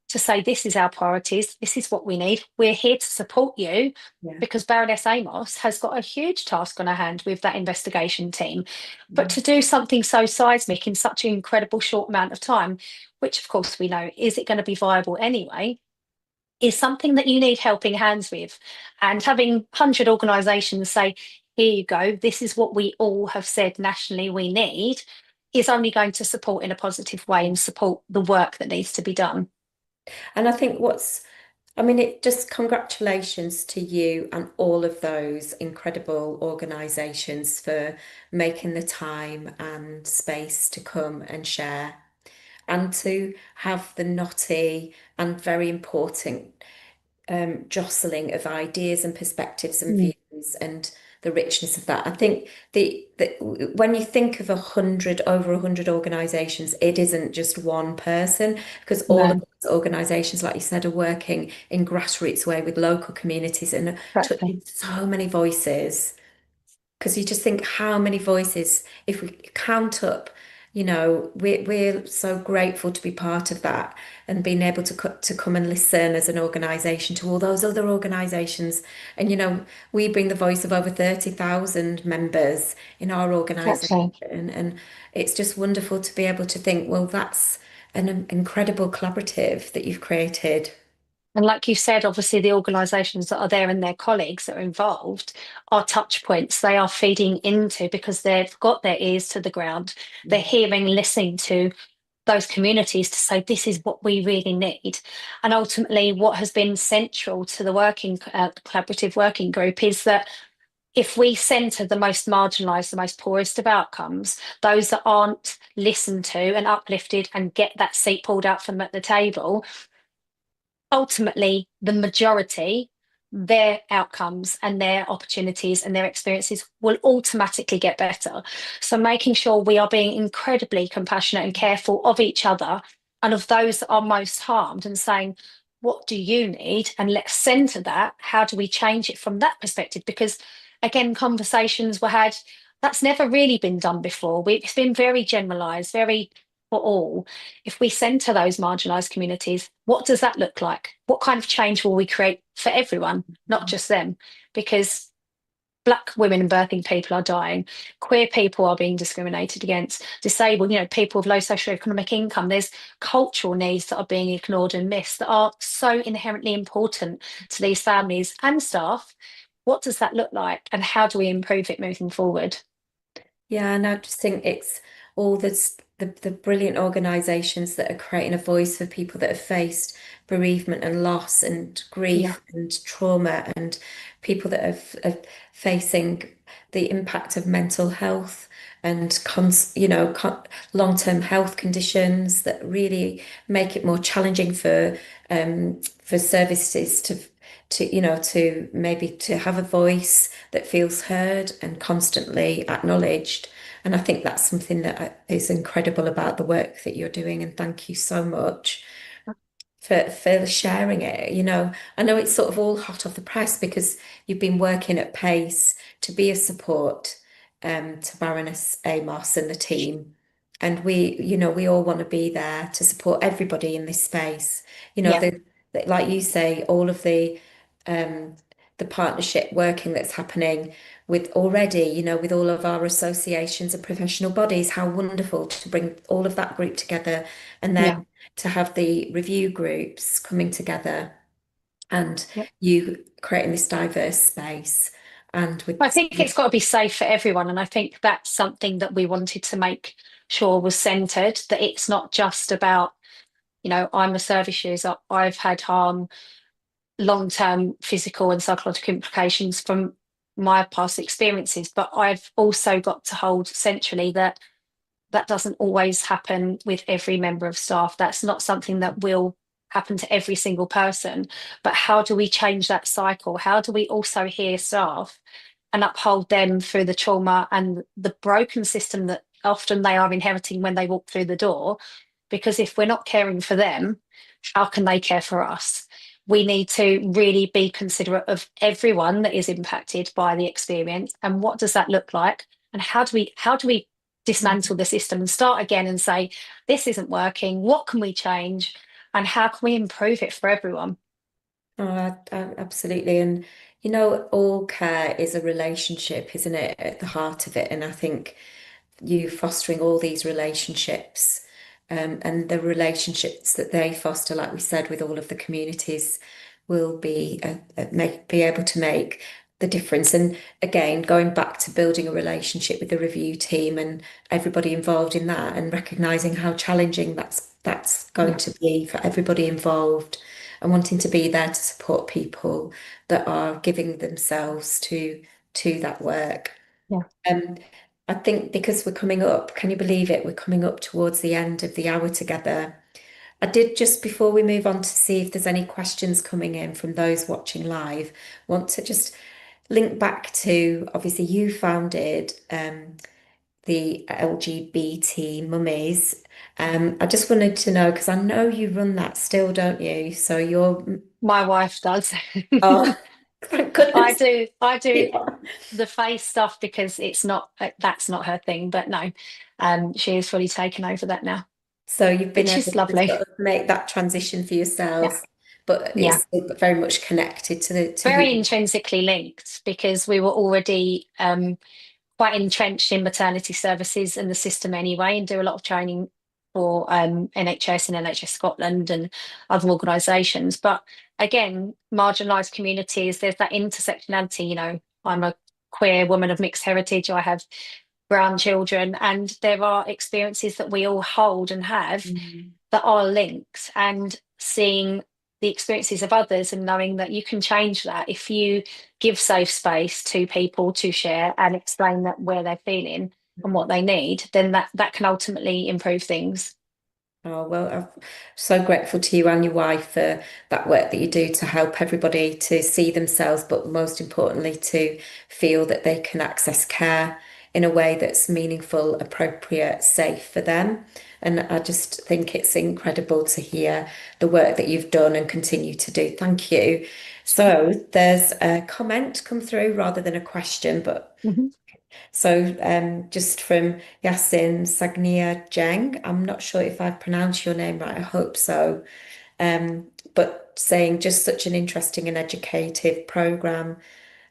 to say, this is our priorities, this is what we need. We're here to support you, because Baroness Amos has got a huge task on her hand with that investigation team. But to do something so seismic in such an incredible short amount of time, which of course we know, is it going to be viable anyway, is something that you need helping hands with. And having 100 organisations say, here you go, this is what we all have said nationally we need, is only going to support in a positive way and support the work that needs to be done. And I think what's I mean, it just congratulations to you and all of those incredible organisations for making the time and space to come and share and to have the knotty and very important jostling of ideas and perspectives and Mm. views and the richness of that. I think when you think of 100, over 100 organisations, it isn't just one person because all of No, those organisations, like you said, are working in grassroots way with local communities and exactly. touching so many voices. Because you just think how many voices, if we count up, we're so grateful to be part of that and being able to come and listen as an organisation to all those other organisations. And we bring the voice of over 30,000 members in our organisation, Exactly. and it's just wonderful to be able to think, well, that's an incredible collaborative that you've created. And like you said, obviously the organisations that are there and their colleagues that are involved are touch points they are feeding into because they've got their ears to the ground. They're hearing, listening to those communities to say this is what we really need. And ultimately, what has been central to the collaborative working group is that if we centre the most marginalised, the most poorest of outcomes, those that aren't listened to and uplifted and get that seat pulled out from them at the table, ultimately the majority, their outcomes and their opportunities and their experiences will automatically get better. So making sure we are being incredibly compassionate and careful of each other and of those that are most harmed and saying, what do you need? And let's centre that. How do we change it from that perspective? Because again, conversations were had, that's never really been done before. It's been very generalised, very for all. If we centre those marginalised communities, what does that look like? What kind of change will we create for everyone, not just them? Because Black women and birthing people are dying, queer people are being discriminated against, disabled, people with low socioeconomic income. There's cultural needs that are being ignored and missed that are so inherently important to these families and staff. What does that look like, and how do we improve it moving forward? Yeah, and I just think it's all the brilliant organisations that are creating a voice for people that have faced bereavement and loss and Yeah, grief and trauma, and people that are facing the impact of mental health and long-term health conditions that really make it more challenging for services to maybe to have a voice that feels heard and constantly acknowledged. And I think that's something that is incredible about the work that you're doing. And thank you so much for sharing it. I know it's sort of all hot off the press because you've been working at pace to be a support to Baroness Amos and the team. And we all want to be there to support everybody in this space. yeah, Like you say, all of um, the partnership working that's happening with already, with all of our associations and professional bodies, how wonderful to bring all of that group together and yeah. then to have the review groups coming together and Yeah. you creating this diverse space and I with think it's got to be safe for everyone. And I think that's something that we wanted to make sure was centred, that it's not just about, I'm a service user, I've had harm, long-term physical and psychological implications from my past experiences, but I've also got to hold centrally that that doesn't always happen with every member of staff. That's not something that will happen to every single person. But how do we change that cycle? How do we also hear staff and uphold them through the trauma and the broken system that often they are inheriting when they walk through the door? Because if we're not caring for them, how can they care for us? We need to really be considerate of everyone that is impacted by the experience, and what does that look like, and how do we dismantle the system and start again and say, this isn't working, what can we change, and how can we improve it for everyone? Oh, absolutely. And all care is a relationship, isn't it, at the heart of it? And I think you fostering all these relationships, and the relationships that they foster, like we said, with all of the communities, will be able to make the difference. And again, going back to building a relationship with the review team and everybody involved in that, and recognizing how challenging that's going Yeah, to be for everybody involved. and wanting to be there to support people that are giving themselves to that work. Yeah. I think because we're coming up, can you believe it? We're coming up towards the end of the hour together. I did, just before we move on to see if there's any questions coming in from those watching live, want to just link back to, obviously you founded the LGBT Mummies. I just wanted to know, because I know you run that still, don't you? So you're, My wife does. oh, thank I goodness. do. I do Yeah. the face stuff because it's not that's not her thing. But no, she is fully taken over that now, So you've been which able is to lovely. sort of make that transition for Yeah. yourselves, but Yeah. it's very much connected to who. Very intrinsically linked because we were already quite entrenched in maternity services and the system anyway, and do a lot of training for NHS and NHS Scotland and other organisations. But again, marginalised communities, there's that intersectionality. You know, I'm a queer woman of mixed heritage. I have brown children, and there are experiences that we all hold and have that are linked, and seeing the experiences of others and knowing that you can change that if you give safe space to people to share and explain that where they're feeling and what they need, then that can ultimately improve things. Oh, well, I'm so grateful to you and your wife for that work that you do to help everybody to see themselves, but most importantly, to feel that they can access care in a way that's meaningful, appropriate, safe for them. And I just think it's incredible to hear the work that you've done and continue to do. Thank you. So there's a comment come through rather than a question, but so just from Yasin Sagnia Jeng, I'm not sure if I've pronounced your name right, I hope so. But saying just such an interesting and educative program.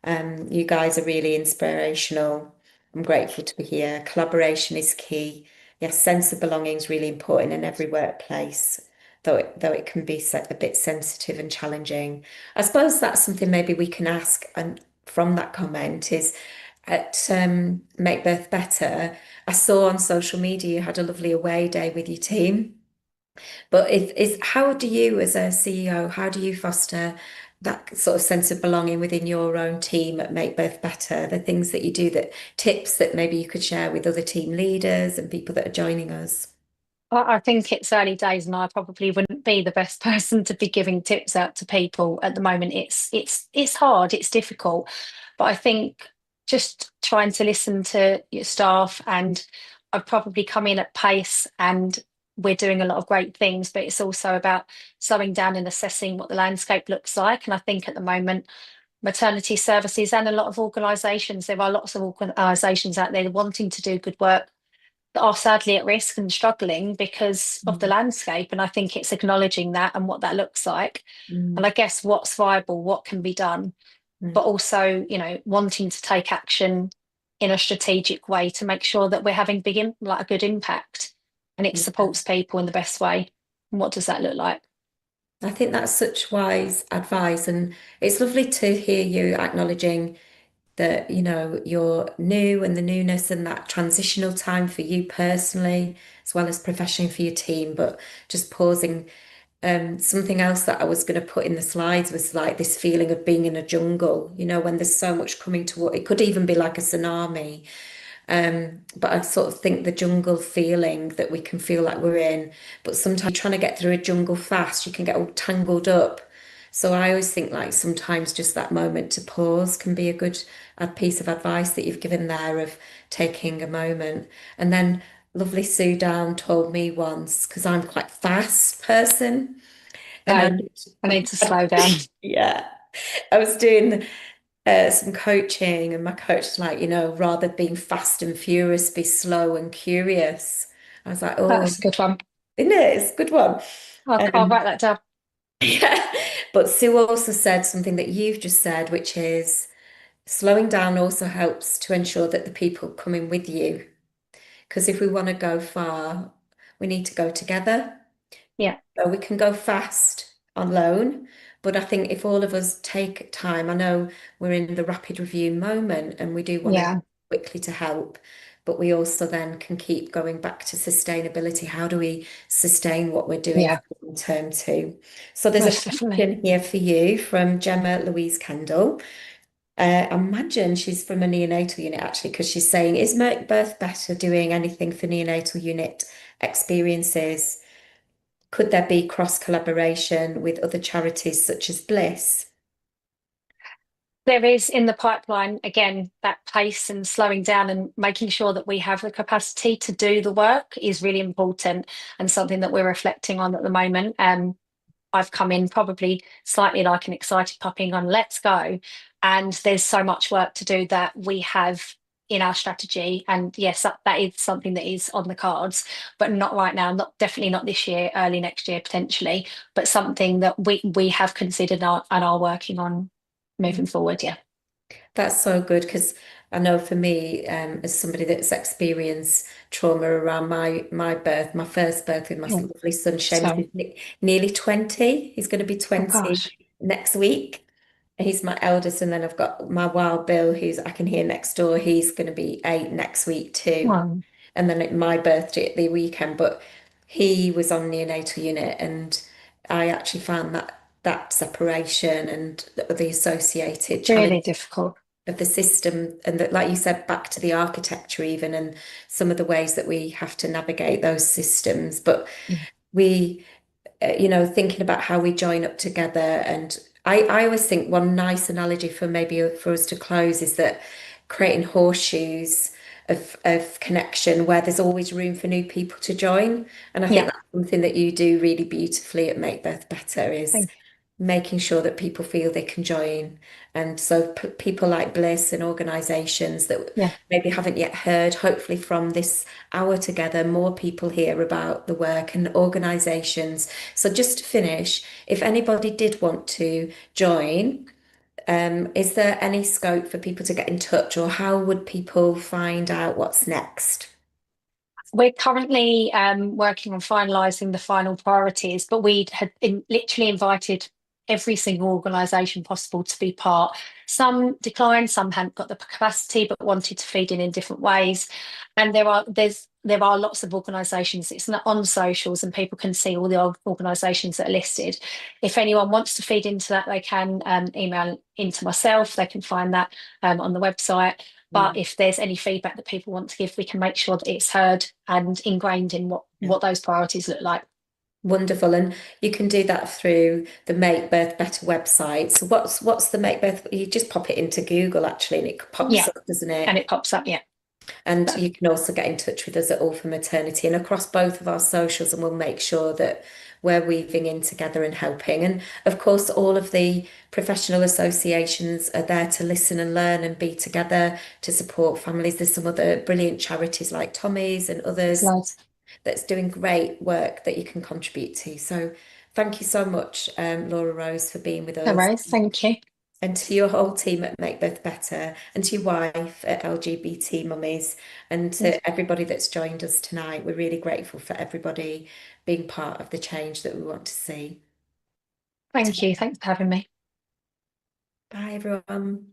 You guys are really inspirational. I'm grateful to be here. Collaboration is key. Yes, sense of belonging is really important in every workplace, though it can be a bit sensitive and challenging. I suppose that's something maybe we can ask, and from that comment is at Make Birth Better, I saw on social media you had a lovely away day with your team. But how do you, as a CEO, how do you foster that sort of sense of belonging within your own team at Make Birth Better? The things that you do, that tips that maybe you could share with other team leaders and people that are joining us. I think it's early days, and I probably wouldn't be the best person to be giving tips out to people at the moment. It's hard, it's difficult, but I think just trying to listen to your staff, and I've probably come in at pace, and we're doing a lot of great things, but it's also about slowing down and assessing what the landscape looks like. And I think at the moment, maternity services and a lot of organisations, there are lots of organisations out there wanting to do good work that are sadly at risk and struggling because of the landscape. And I think it's acknowledging that and what that looks like. And I guess what's viable, what can be done, but also, you know, wanting to take action in a strategic way to make sure that we're having a good impact, and it supports people in the best way. And what does that look like? I think that's such wise advice, and it's lovely to hear you acknowledging that, you know, you're new and the newness and that transitional time for you personally, as well as professionally for your team. But just pausing, something else that I was going to put in the slides was like this feeling of being in a jungle, you know, when there's so much coming toward it, could even be like a tsunami. But I sort of think the jungle feeling that we can feel like we're in, but sometimes trying to get through a jungle fast, you can get all tangled up. So I always think like sometimes just that moment to pause can be a piece of advice that you've given there, of taking a moment. And then lovely Sue Down told me once, because I'm quite a fast person, and I need to slow down. yeah, I was doing some coaching, and my coach was like, you know, rather being fast and furious, be slow and curious. I was like, oh, That's a good one. isn't it? It's a good one. I'll write that down. Yeah. But Sue also said something that you've just said, which is slowing down also helps to ensure that the people coming with you, because if we want to go far, we need to go together. Yeah. So we can go fast alone, but I think if all of us take time, I know we're in the rapid review moment and we do want to quickly to help, but we also then can keep going back to sustainability. How do we sustain what we're doing for long term too? So there's Most a definitely. question here for you from Gemma Louise Kendall. I imagine she's from a neonatal unit actually, because she's saying, is Make Birth Better doing anything for neonatal unit experiences? Could there be cross collaboration with other charities such as Bliss? There is in the pipeline, again, that pace and slowing down and making sure that we have the capacity to do the work is really important, and something that we're reflecting on at the moment. I've come in probably slightly like an excited puppy on let's go. And there's so much work to do that we have in our strategy. And yes, that is something that is on the cards, but not right now, definitely not this year, early next year potentially, but something that we have considered and are working on moving forward. Yeah. That's so good, because I know for me, as somebody that's experienced trauma around my birth, my first birth with my lovely son, Seamus, is nearly 20. He's going to be 20 next week. He's my eldest, and then I've got my wild Bill, who's I can hear next door. He's going to be 8 next week too. Wow. And then my birthday at the weekend, but he was on neonatal unit, and I actually found that separation and the associated challenge Really difficult of the system, and that, like you said, back to the architecture even, and some of the ways that we have to navigate those systems. But we, thinking about how we join up together, and I always think one nice analogy for us to close is that creating horseshoes of connection where there's always room for new people to join. And I think that's something that you do really beautifully at Make Birth Better, is making sure that people feel they can join. And so people like Bliss and organisations that maybe haven't yet heard, hopefully from this hour together, more people hear about the work, and organisations. So just to finish, if anybody did want to join, is there any scope for people to get in touch, or how would people find out what's next? We're currently working on finalising the final priorities, but we had literally invited every single organisation possible to be part. Some declined, some hadn't got the capacity but wanted to feed in different ways. And there are lots of organisations. It's not on socials, and people can see all the organisations that are listed. If anyone wants to feed into that, they can email into myself. They can find that on the website. But if there's any feedback that people want to give, we can make sure that it's heard and ingrained in what those priorities look like. Wonderful. And you can do that through the Make Birth Better website. So what's the Make Birth? You just pop it into Google actually, and it pops up, doesn't it? And it pops up, And you can also get in touch with us at All for Maternity and across both of our socials, and we'll make sure that we're weaving in together and helping. And of course, all of the professional associations are there to listen and learn and be together to support families. There's some other brilliant charities like Tommy's and others that's doing great work that you can contribute to. So thank you so much, Laura Rose, for being with us. No worries, thank you. And to your whole team at Make Birth Better, and to your wife at LGBT Mummies, and to everybody that's joined us tonight. We're really grateful for everybody being part of the change that we want to see. Thank you. Thanks for having me. Bye, everyone.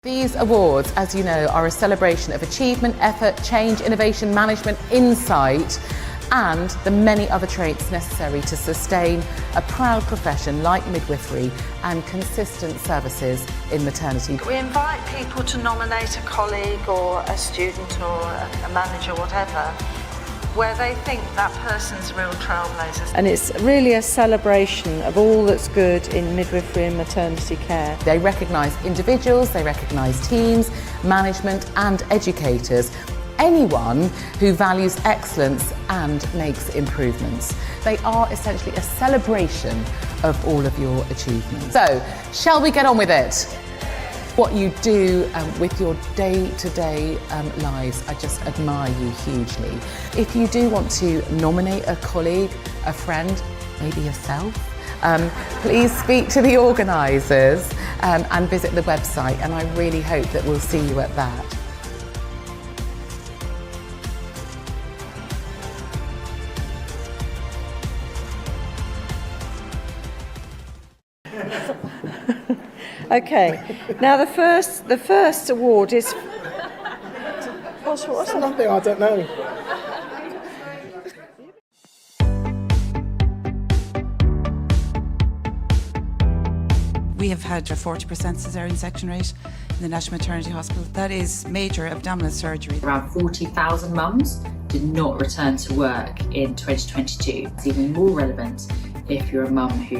These awards, as you know, are a celebration of achievement, effort, change, innovation, management, insight, and the many other traits necessary to sustain a proud profession like midwifery and consistent services in maternity. We invite people to nominate a colleague or a student or a manager, whatever, where they think that person's real trailblazers. And it's really a celebration of all that's good in midwifery and maternity care. They recognise individuals, they recognise teams, management and educators. anyone who values excellence and makes improvements. They are essentially a celebration of all of your achievements. So, shall we get on with it? What you do with your day-to-day lives, I just admire you hugely. If you do want to nominate a colleague, a friend, maybe yourself, please speak to the organisers and visit the website, and I really hope that we'll see you at that. Okay, now the first award is. What's nothing, I don't know. We have had a 40% caesarean section rate in the National Maternity Hospital. That is major abdominal surgery. Around 40,000 mums did not return to work in 2022. It's even more relevant if you're a mum who